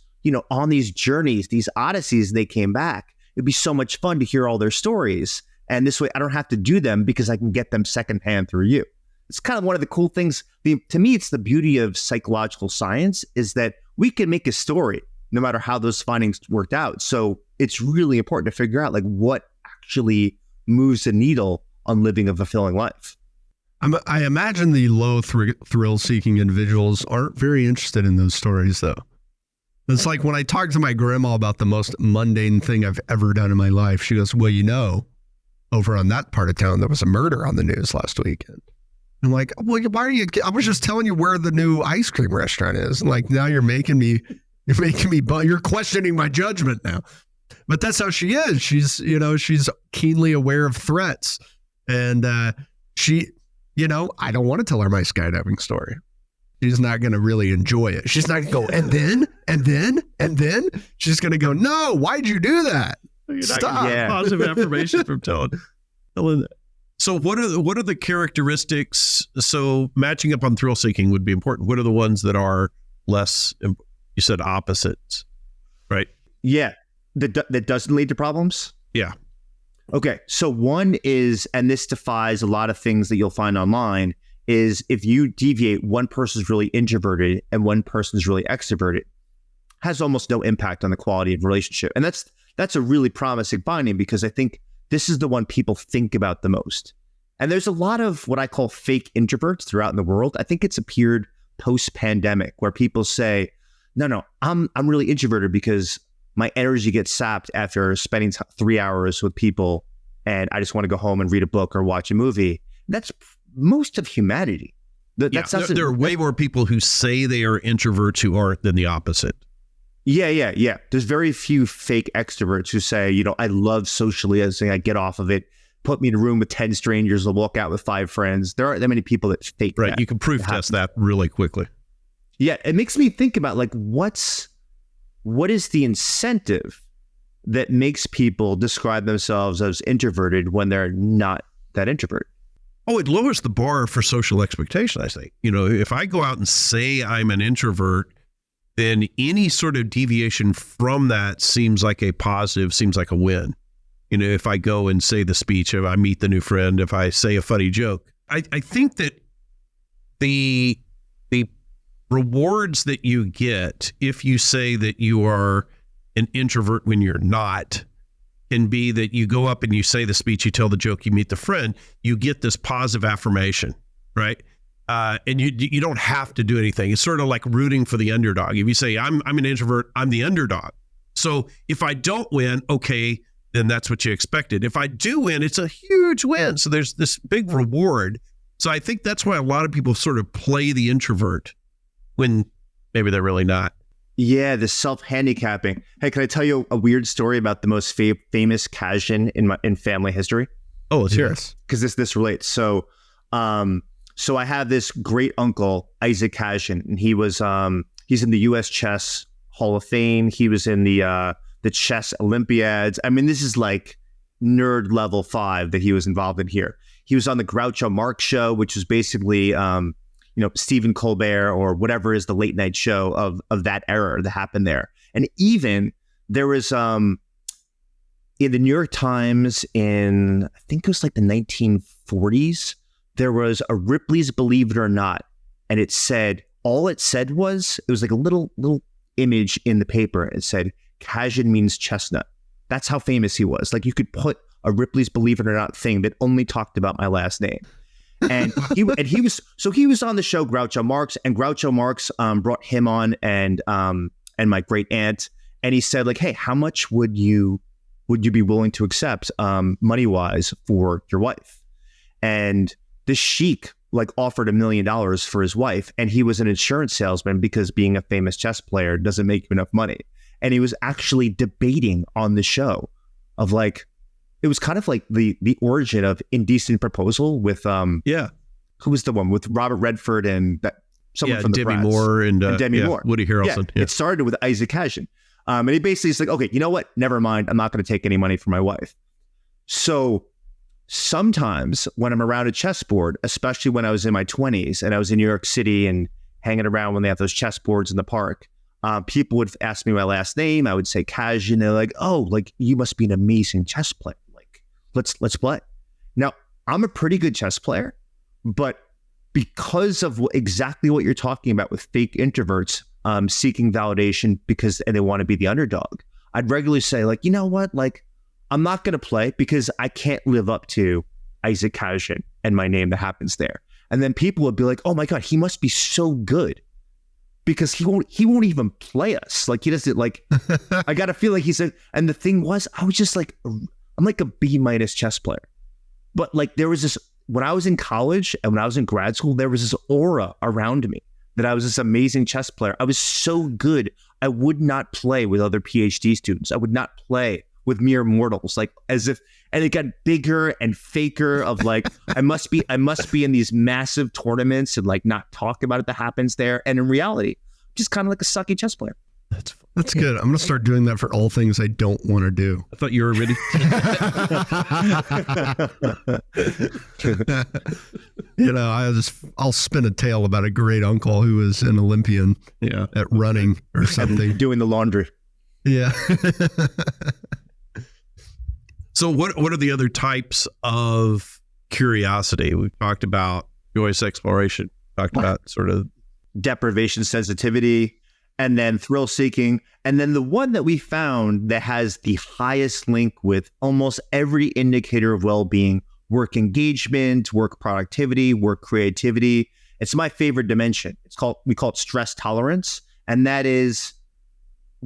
on these journeys, these odysseys, and they came back. It'd be so much fun to hear all their stories. And this way I don't have to do them because I can get them secondhand through you. It's kind of one of the cool things. To me, it's the beauty of psychological science is that we can make a story no matter how those findings worked out. So it's really important to figure out what actually moves the needle on living a fulfilling life. I imagine the low thrill-seeking individuals aren't very interested in those stories, though. It's like when I talk to my grandma about the most mundane thing I've ever done in my life, she goes, well, over on that part of town, there was a murder on the news last weekend. I'm like, well, why are you? I was just telling you where the new ice cream restaurant is. And now you're making me, you're questioning my judgment now. But that's how she is. She's keenly aware of threats. And she, I don't want to tell her my skydiving story. She's not going to really enjoy it. She's not going to go, and then she's going to go, no, why'd you do that? Stop. Yeah. Positive affirmation from telling that. So what are the characteristics? So matching up on thrill seeking would be important. What are the ones that are less, you said opposites, right? Yeah. That doesn't lead to problems? Yeah. Okay. So one is, and this defies a lot of things that you'll find online, is if you deviate, one person's really introverted and one person's really extroverted, has almost no impact on the quality of relationship. And that's a really promising finding, because I think this is the one people think about the most. And there's a lot of what I call fake introverts throughout in the world. I think it's appeared post-pandemic where people say, no, I'm really introverted because my energy gets sapped after spending 3 hours with people and I just want to go home and read a book or watch a movie. That's most of humanity. There are way more people who say they are introverts who aren't than the opposite. Yeah. There's very few fake extroverts who say, I love socializing, I get off of it. Put me in a room with 10 strangers, I'll walk out with 5 friends. There aren't that many people that fake right, that. You can proof test that really quickly. Yeah, it makes me think about what is the incentive that makes people describe themselves as introverted when they're not that introverted? Oh, it lowers the bar for social expectation, I think. If I go out and say I'm an introvert, then any sort of deviation from that seems like a positive, seems like a win. If I go and say the speech, if I meet the new friend, if I say a funny joke, I think that the rewards that you get if you say that you are an introvert when you're not can be that you go up and you say the speech, you tell the joke, you meet the friend, you get this positive affirmation, right? And you don't have to do anything. It's sort of like rooting for the underdog. If you say, I'm an introvert, I'm the underdog. So if I don't win, okay, then that's what you expected. If I do win, it's a huge win. So there's this big reward. So I think that's why a lot of people sort of play the introvert when maybe they're really not. Yeah, the self-handicapping. Hey, can I tell you a weird story about the most famous Kashdan in family history? Oh, let's hear it. Because this relates. So I have this great uncle, Isaac Kashdan, and he's in the U.S. Chess Hall of Fame. He was in the chess Olympiads. I mean, this is like nerd level 5 that he was involved in here. He was on the Groucho Marx show, which was basically Stephen Colbert or whatever is the late night show of that era that happened there. And even there was in the New York Times in, I think it was like the 1940s, there was a Ripley's Believe It or Not. And it was like a little image in the paper. It said, Kashdan means chestnut. That's how famous he was. Like you could put a Ripley's Believe It or Not thing that only talked about my last name. And he was on the show Groucho Marx, and Groucho Marx brought him on and my great aunt, and he said like, hey, how much would you be willing to accept money wise for your wife? And this sheik like offered $1 million for his wife, and he was an insurance salesman because being a famous chess player doesn't make you enough money. And he was actually debating on the show of like, it was kind of like the origin of Indecent Proposal with who was the one with Robert Redford and someone from the Demi Bratz. Moore and Demi Moore. Woody Harrelson. Yeah. It started with Isaac Kashdan, and he basically is like, okay, you know what? Never mind. I'm not going to take any money from my wife. So sometimes when I'm around a chessboard, especially when I was in my 20s and I was in New York City and hanging around when they have those chessboards in the park, people would ask me my last name. I would say Kashdan. They're like, oh, like you must be an amazing chess player. Let's play. Now, I'm a pretty good chess player, but because of exactly what you're talking about with fake introverts seeking validation and they want to be the underdog, I'd regularly say like, you know what? Like, I'm not going to play because I can't live up to Isaac Kashdan and my name that happens there. And then people would be like, oh my God, he must be so good because he won't even play us. Like he doesn't like, I got to feel like and the thing was, I was just like, I'm like a B- chess player. But like there was this, when I was in college and when I was in grad school, there was this aura around me that I was this amazing chess player. I was so good. I would not play with other PhD students. I would not play with mere mortals, like as if, and it got bigger and faker of like, I must be in these massive tournaments and like not talk about it that happens there. And in reality, just kind of like a sucky chess player. That's good. I'm going to start doing that for all things I don't want to do. I thought you were ready. I'll spin a tale about a great uncle who was an Olympian at running or something. Doing the laundry. Yeah. So what are the other types of curiosity? We've talked about joyous exploration, talked about sort of deprivation sensitivity, and then thrill seeking. And then the one that we found that has the highest link with almost every indicator of well-being, work engagement, work productivity, work creativity. It's my favorite dimension. We call it stress tolerance. And that is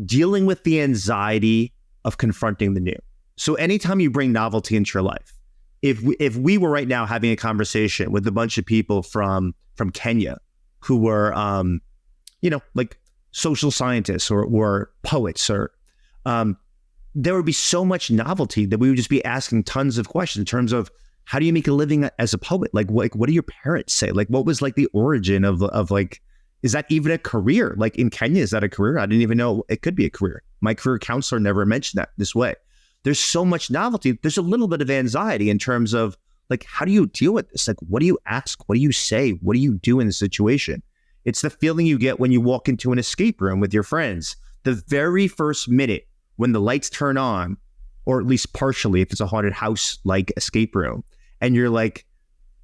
dealing with the anxiety of confronting the new. So anytime you bring novelty into your life, if we were right now having a conversation with a bunch of people from Kenya who were, like social scientists or poets, or there would be so much novelty that we would just be asking tons of questions in terms of how do you make a living as a poet? Like what do your parents say? Like what was like the origin of like, is that even a career? Like in Kenya, is that a career? I didn't even know it could be a career. My career counselor never mentioned that this way. There's so much novelty. There's a little bit of anxiety in terms of like, how do you deal with this? Like, what do you ask? What do you say? What do you do in the situation? It's the feeling you get when you walk into an escape room with your friends. The very first minute when the lights turn on, or at least partially if it's a haunted house-like escape room, and you're like,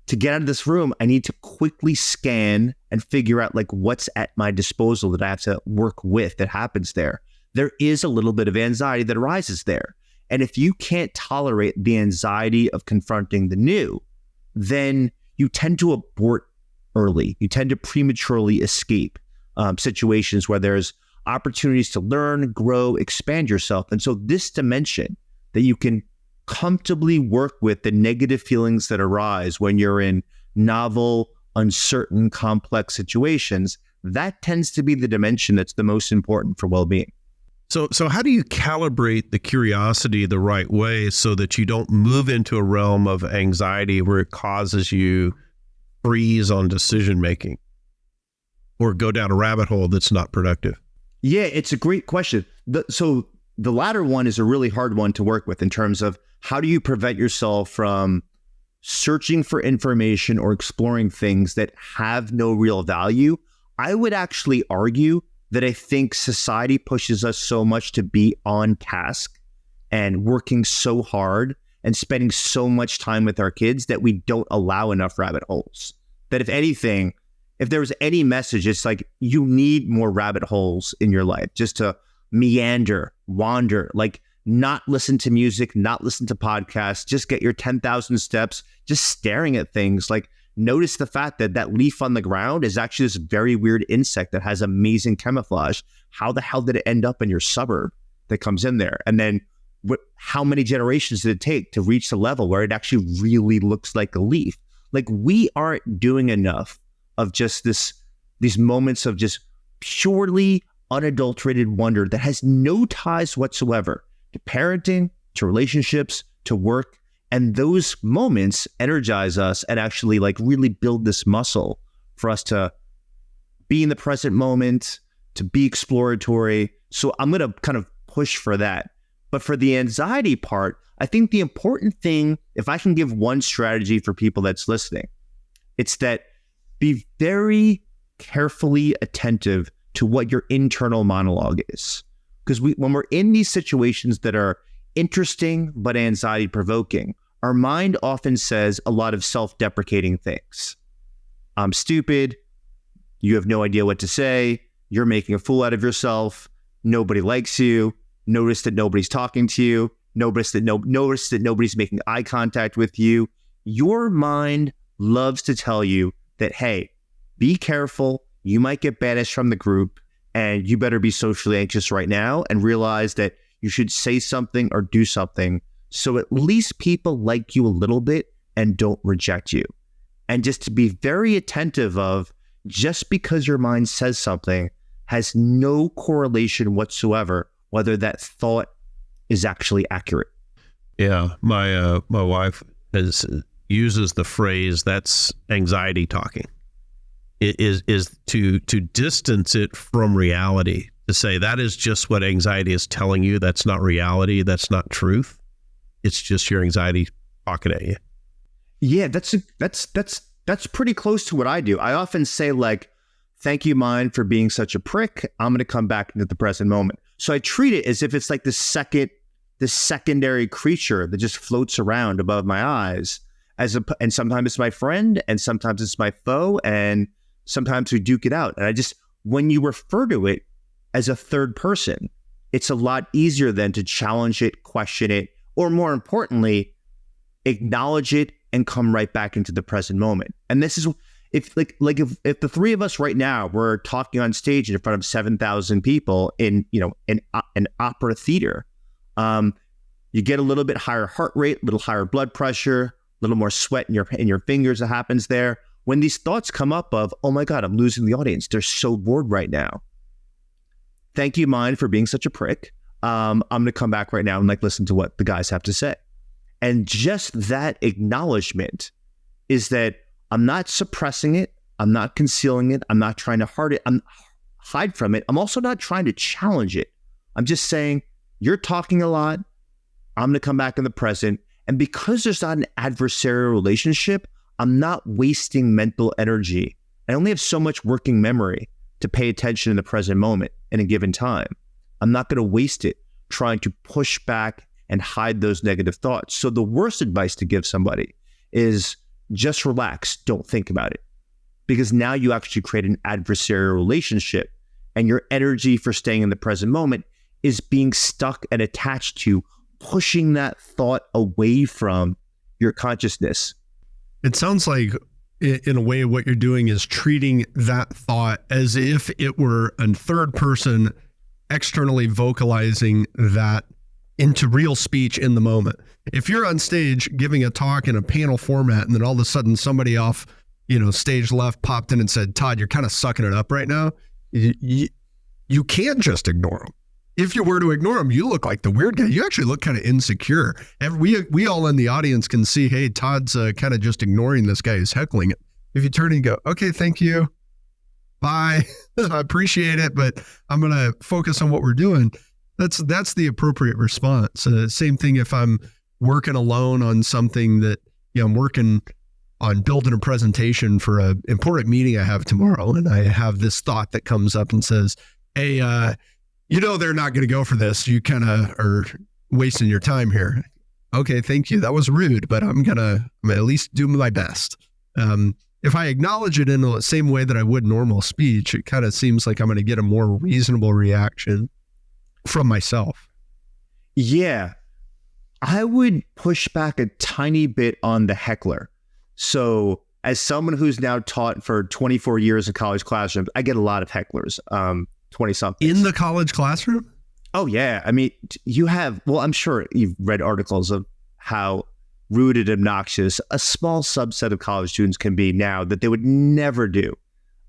to get out of this room, I need to quickly scan and figure out like what's at my disposal that I have to work with that happens there. There is a little bit of anxiety that arises there. And if you can't tolerate the anxiety of confronting the new, then you tend to abort early. You tend to prematurely escape situations where there's opportunities to learn, grow, expand yourself. And so this dimension, that you can comfortably work with the negative feelings that arise when you're in novel, uncertain, complex situations, that tends to be the dimension that's the most important for well-being. So how do you calibrate the curiosity the right way so that you don't move into a realm of anxiety where it causes you freeze on decision making or go down a rabbit hole that's not productive? Yeah, it's a great question. So the latter one is a really hard one to work with in terms of how do you prevent yourself from searching for information or exploring things that have no real value. I would actually argue that I think society pushes us so much to be on task and working so hard and spending so much time with our kids that we don't allow enough rabbit holes. That if anything, if there was any message, it's like you need more rabbit holes in your life just to meander, wander, like not listen to music, not listen to podcasts, just get your 10,000 steps, just staring at things. Like notice the fact that that leaf on the ground is actually this very weird insect that has amazing camouflage. How the hell did it end up in your suburb that comes in there? And then how many generations did it take to reach the level where it actually really looks like a leaf? Like we aren't doing enough of just these moments of just purely unadulterated wonder that has no ties whatsoever to parenting, to relationships, to work. And those moments energize us and actually like really build this muscle for us to be in the present moment, to be exploratory. So I'm going to kind of push for that. But for the anxiety part, I think the important thing, if I can give one strategy for people that's listening, it's that be very carefully attentive to what your internal monologue is. Because when we're in these situations that are interesting but anxiety provoking, our mind often says a lot of self-deprecating things. I'm stupid. You have no idea what to say. You're making a fool out of yourself. Nobody likes you. Notice that nobody's talking to you. Notice that nobody's making eye contact with you. Your mind loves to tell you that, hey, be careful. You might get banished from the group and you better be socially anxious right now and realize that you should say something or do something so at least people like you a little bit and don't reject you. And just to be very attentive of just because your mind says something has no correlation whatsoever whether that thought is actually accurate. Yeah, my wife uses the phrase that's anxiety talking. It is to distance it from reality, to say that is just what anxiety is telling you. That's not reality. That's not truth. It's just your anxiety talking at you. Yeah, that's pretty close to what I do. I often say like, thank you, mind, for being such a prick. I'm going to come back into the present moment. So I treat it as if it's like this secondary creature that just floats around above my eyes. And sometimes it's my friend, and sometimes it's my foe, and sometimes we duke it out. And when you refer to it as a third person, it's a lot easier then to challenge it, question it, or more importantly, acknowledge it and come right back into the present moment. And this is if the three of us right now were talking on stage in front of 7,000 people in an opera theater, you get a little bit higher heart rate, a little higher blood pressure, a little more sweat in your fingers that happens there. When these thoughts come up of, oh my God, I'm losing the audience. They're so bored right now. Thank you, mind, for being such a prick. I'm going to come back right now and listen to what the guys have to say. And just that acknowledgement is that I'm not suppressing it. I'm not concealing it. I'm not trying to hide from it. I'm also not trying to challenge it. I'm just saying, you're talking a lot. I'm going to come back in the present. And because there's not an adversarial relationship, I'm not wasting mental energy. I only have so much working memory to pay attention in the present moment in a given time. I'm not going to waste it trying to push back and hide those negative thoughts. So the worst advice to give somebody is just relax. Don't think about it. Because now you actually create an adversarial relationship, and your energy for staying in the present moment is being stuck and attached to pushing that thought away from your consciousness. It sounds like, in a way, what you're doing is treating that thought as if it were a third person externally vocalizing that into real speech in the moment. If you're on stage giving a talk in a panel format and then all of a sudden somebody off, stage left popped in and said, Todd, you're kind of sucking it up right now. You can't just ignore them. If you were to ignore them, you look like the weird guy. You actually look kind of insecure. And we all in the audience can see, hey, Todd's kind of just ignoring this guy who's heckling it. If you turn and go, okay, thank you. Bye. I appreciate it, but I'm going to focus on what we're doing. That's the appropriate response. Same thing if I'm working alone on something that, I'm working on building a presentation for an important meeting I have tomorrow. And I have this thought that comes up and says, hey, they're not going to go for this. You kind of are wasting your time here. Okay, thank you. That was rude, but I'm going to at least do my best. If I acknowledge it in the same way that I would normal speech, it kind of seems like I'm going to get a more reasonable reaction from myself. Yeah. I would push back a tiny bit on the heckler. So as someone who's now taught for 24 years in college classrooms, I get a lot of hecklers, 20-somethings. In the college classroom? Oh, yeah. I mean, I'm sure you've read articles of how rude and obnoxious a small subset of college students can be now that they would never do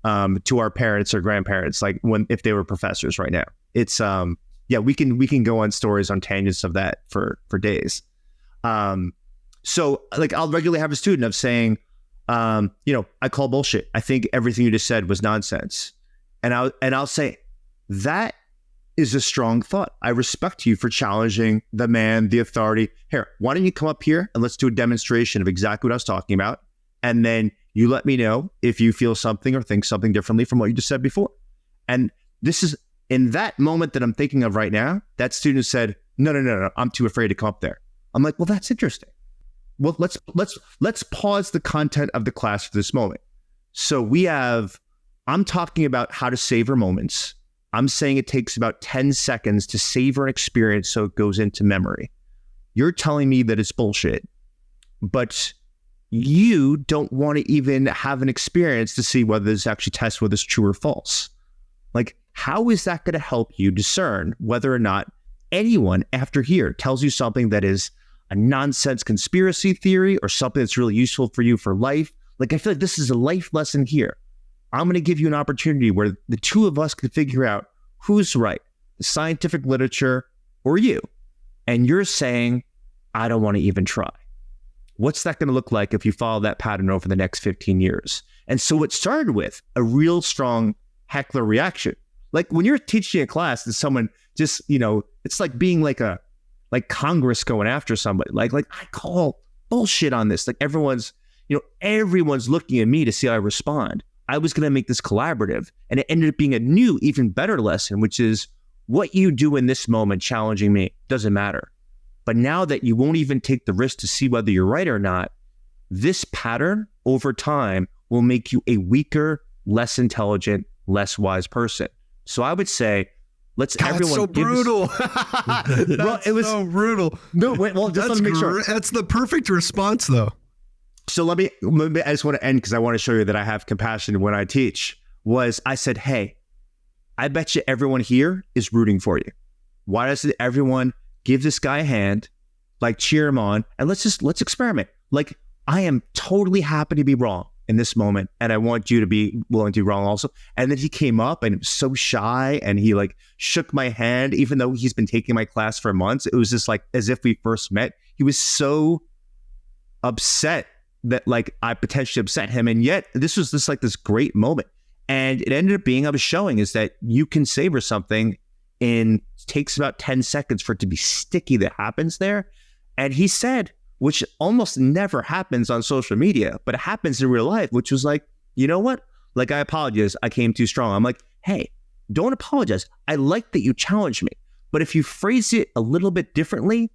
to our parents or grandparents, like if they were professors right now. It's, we can go on stories on tangents of that for days. So like I'll regularly have a student of saying, I call bullshit. I think everything you just said was nonsense. And I'll say, that is a strong thought. I respect you for challenging the man, the authority. Here, why don't you come up here and let's do a demonstration of exactly what I was talking about. And then you let me know if you feel something or think something differently from what you just said before. And this is in that moment that I'm thinking of right now, that student said, no, I'm too afraid to come up there. I'm like, well, that's interesting. Well, let's pause the content of the class for this moment. So I'm talking about how to savor moments. I'm saying it takes about 10 seconds to savor an experience so it goes into memory. You're telling me that it's bullshit, but you don't want to even have an experience to see whether this actually tests whether it's true or false. Like, how is that going to help you discern whether or not anyone after here tells you something that is a nonsense conspiracy theory or something that's really useful for you for life? Like, I feel like this is a life lesson here. I'm going to give you an opportunity where the two of us can figure out who's right, the scientific literature or you. And you're saying, I don't want to even try. What's that going to look like if you follow that pattern over the next 15 years? And so it started with a real strong heckler reaction. Like when you're teaching a class and someone just, it's like being like Congress going after somebody. Like I call bullshit on this. Like everyone's looking at me to see how I respond. I was going to make this collaborative, and it ended up being a new, even better lesson, which is what you do in this moment challenging me doesn't matter. But now that you won't even take the risk to see whether you're right or not, this pattern over time will make you a weaker, less intelligent, less wise person. So I would say, everyone. So brutal. It was so brutal. No, wait, well, just let me make sure. That's the perfect response, though. So let me, I just want to end because I want to show you that I have compassion when I teach. I said, hey, I bet you everyone here is rooting for you. Why doesn't everyone give this guy a hand, like cheer him on, and let's experiment. Like, I am totally happy to be wrong in this moment, and I want you to be willing to be wrong also. And then he came up and was so shy, and he like shook my hand, even though he's been taking my class for months. It was just like as if we first met. He was so upset that like I potentially upset him, and yet this was just like this great moment. And it ended up being, I was showing is that you can savor something in, takes about 10 seconds for it to be sticky that happens there. And he said, which almost never happens on social media, but it happens in real life, which was like, you know what? Like, I apologize. I came too strong. I'm like, hey, don't apologize. I like that you challenged me. But if you phrase it a little bit differently,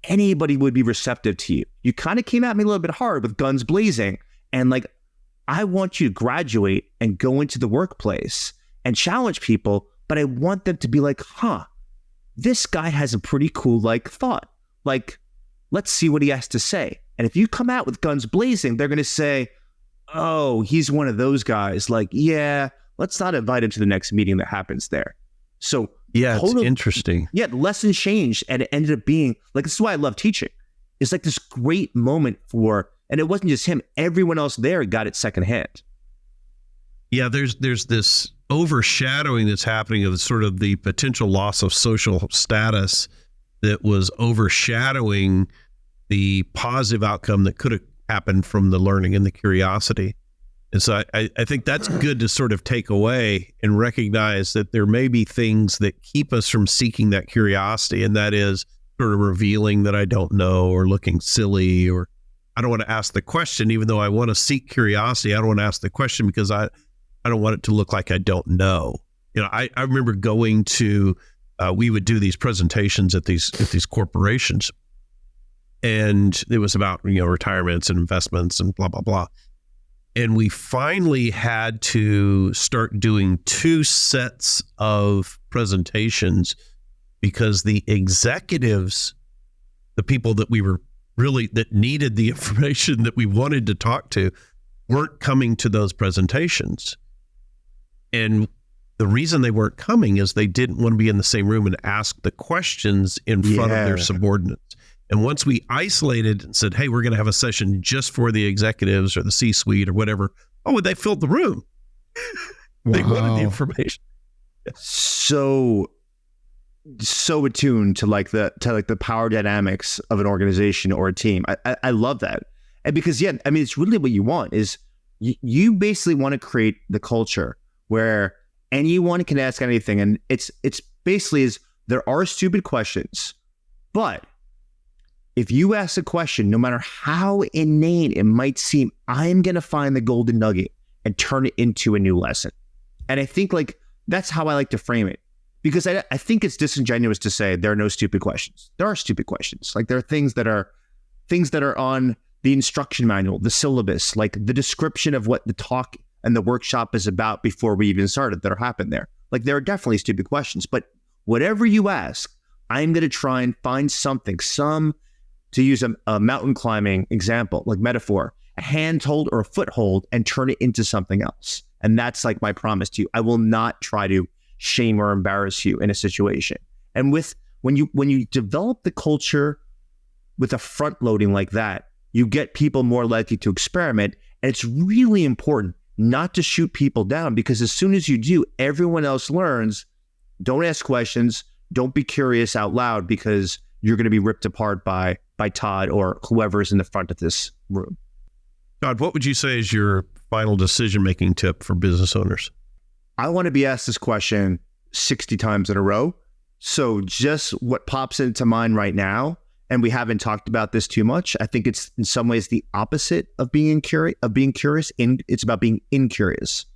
anybody would be receptive to you. You kind of came at me a little bit hard with guns blazing. And like, I want you to graduate and go into the workplace and challenge people, but I want them to be like, this guy has a pretty cool like thought. Like, let's see what he has to say. And if you come out with guns blazing, they're going to say, oh, he's one of those guys. Like, yeah, let's not invite him to the next meeting that happens there. So Yeah, it's interesting. Yeah, the lesson changed, and it ended up being like, this is why I love teaching. It's like this great moment and it wasn't just him, everyone else there got it secondhand. Yeah, there's this overshadowing that's happening of sort of the potential loss of social status that was overshadowing the positive outcome that could have happened from the learning and the curiosity. And so I think that's good to sort of take away and recognize that there may be things that keep us from seeking that curiosity, and that is sort of revealing that I don't know, or looking silly, or I don't want to ask the question, even though I want to seek curiosity. I don't want to ask the question because I don't want it to look like I don't know. You know, I remember going to, we would do these presentations at these corporations, and it was about, retirements and investments and blah, blah, blah. And we finally had to start doing 2 sets of presentations because the executives, the people that we were that needed the information that we wanted to talk to, weren't coming to those presentations. And the reason they weren't coming is they didn't want to be in the same room and ask the questions in front of their subordinates. And once we isolated and said, hey, we're going to have a session just for the executives or the C-suite or whatever, they filled the room. They wanted the information. So attuned to the power dynamics of an organization or a team. I love that. And because, it's really what you want is you basically want to create the culture where anyone can ask anything. And it's basically there are stupid questions, but if you ask a question, no matter how inane it might seem, I'm going to find the golden nugget and turn it into a new lesson. And I think that's how I like to frame it, because I think it's disingenuous to say there are no stupid questions. There are stupid questions. There are things that are on the instruction manual, the syllabus, the description of what the talk and the workshop is about before we even started that are happened there. There are definitely stupid questions, but whatever you ask, I'm going to try and find something, to use a mountain climbing example, metaphor, a handhold or a foothold, and turn it into something else. And that's my promise to you. I will not try to shame or embarrass you in a situation. And when you develop the culture with a front loading like that, you get people more likely to experiment. And it's really important not to shoot people down, because as soon as you do, everyone else learns. Don't ask questions. Don't be curious out loud, because you're going to be ripped apart by Todd or whoever's in the front of this room. Todd, what would you say is your final decision-making tip for business owners? I want to be asked this question 60 times in a row. So just what pops into mind right now, and we haven't talked about this too much, I think it's in some ways the opposite of being curious. It's about being incurious.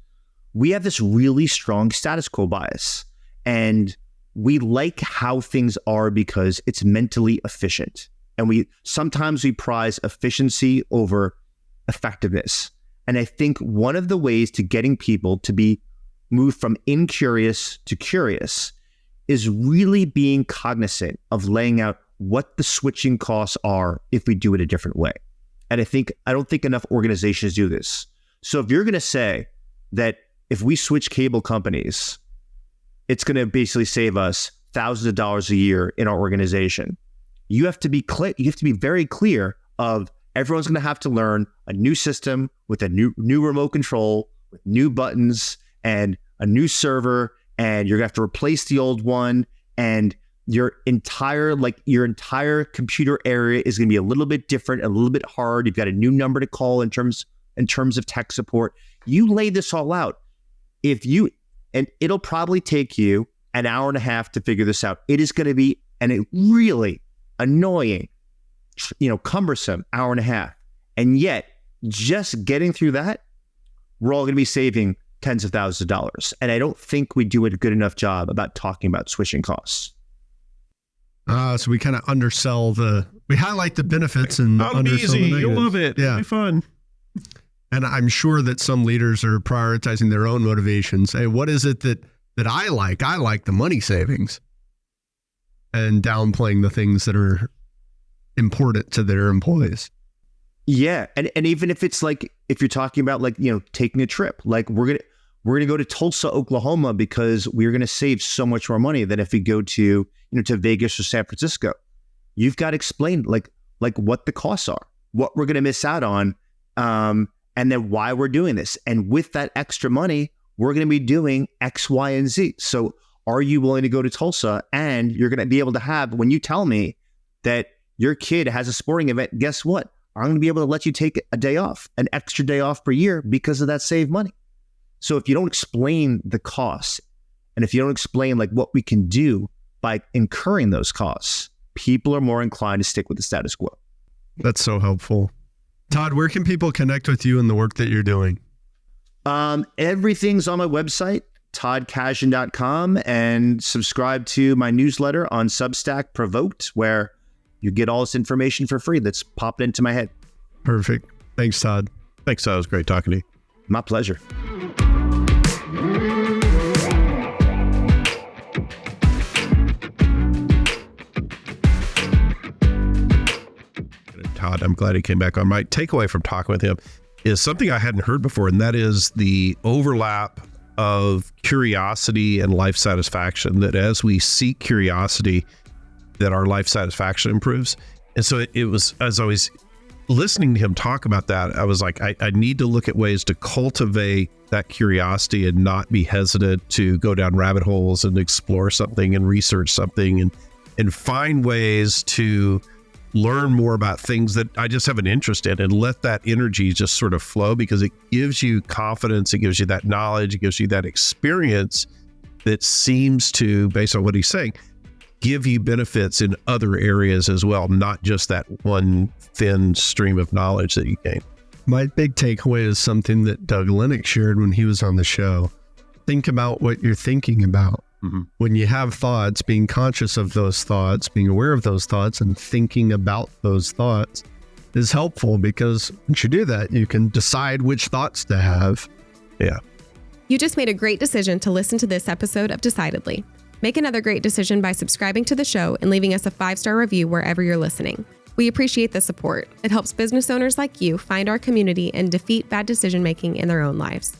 We have this really strong status quo bias, and we like how things are because it's mentally efficient. And sometimes we prize efficiency over effectiveness. And I think one of the ways to getting people to be moved from incurious to curious is really being cognizant of laying out what the switching costs are if we do it a different way. And I don't think enough organizations do this. So if you're going to say that if we switch cable companies, it's going to basically save us thousands of dollars a year in our organization, you have to be clear. You have to be very clear of everyone's going to have to learn a new system with a new remote control, with new buttons and a new server, and you're going to have to replace the old one, and your entire computer area is going to be a little bit different, a little bit hard. You've got a new number to call in terms of tech support. You lay this all out. And it'll probably take you an hour and a half to figure this out. It is going to be a really annoying, cumbersome hour and a half. And yet, just getting through that, we're all going to be saving tens of thousands of dollars. And I don't think we do a good enough job about talking about switching costs. So we kind of we highlight the benefits and undersell the negatives. You'll love it. Yeah. It'll be fun. And I'm sure that some leaders are prioritizing their own motivations. Hey, what is it that I like? I like the money savings, and downplaying the things that are important to their employees. Yeah. And even if it's if you're talking about taking a trip, we're we're going to go to Tulsa, Oklahoma, because we're going to save so much more money than if we go to, to Vegas or San Francisco. You've got to explain like what the costs are, what we're going to miss out on, and then why we're doing this. And with that extra money, we're going to be doing X, Y, and Z. So are you willing to go to Tulsa? And you're going to be able to have, when you tell me that your kid has a sporting event, guess what? I'm going to be able to let you take a day off, an extra day off per year because of that saved money. So if you don't explain the costs, and if you don't explain like what we can do by incurring those costs, people are more inclined to stick with the status quo. That's so helpful. Todd, where can people connect with you and the work that you're doing? Everything's on my website, toddkashdan.com, and subscribe to my newsletter on Substack, Provoked, where you get all this information for free that's popped into my head. Perfect. Thanks, Todd. Thanks, Todd. It was great talking to you. My pleasure. Todd, I'm glad he came back on. My takeaway from talking with him is something I hadn't heard before, and that is the overlap of curiosity and life satisfaction, that as we seek curiosity, that our life satisfaction improves. And so it was, as I was listening to him talk about that, I was like, I need to look at ways to cultivate that curiosity and not be hesitant to go down rabbit holes and explore something and research something and find ways to learn more about things that I just have an interest in, and let that energy just sort of flow, because it gives you confidence, it gives you that knowledge, it gives you that experience that seems to, based on what he's saying, give you benefits in other areas as well, not just that one thin stream of knowledge that you gain. My big takeaway is something that Doug Lennox shared when he was on the show. Think about what you're thinking about. Mm-hmm. When you have thoughts, being conscious of those thoughts, being aware of those thoughts, and thinking about those thoughts is helpful, because once you do that, you can decide which thoughts to have. Yeah. You just made a great decision to listen to this episode of Decidedly. Make another great decision by subscribing to the show and leaving us a 5-star review wherever you're listening. We appreciate the support. It helps business owners like you find our community and defeat bad decision-making in their own lives.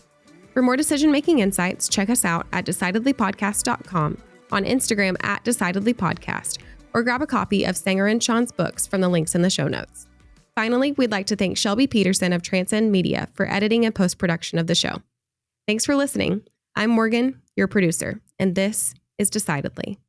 For more decision-making insights, check us out at decidedlypodcast.com, on Instagram at decidedlypodcast, or grab a copy of Sanger and Sean's books from the links in the show notes. Finally, we'd like to thank Shelby Peterson of Transcend Media for editing and post-production of the show. Thanks for listening. I'm Morgan, your producer, and this is Decidedly.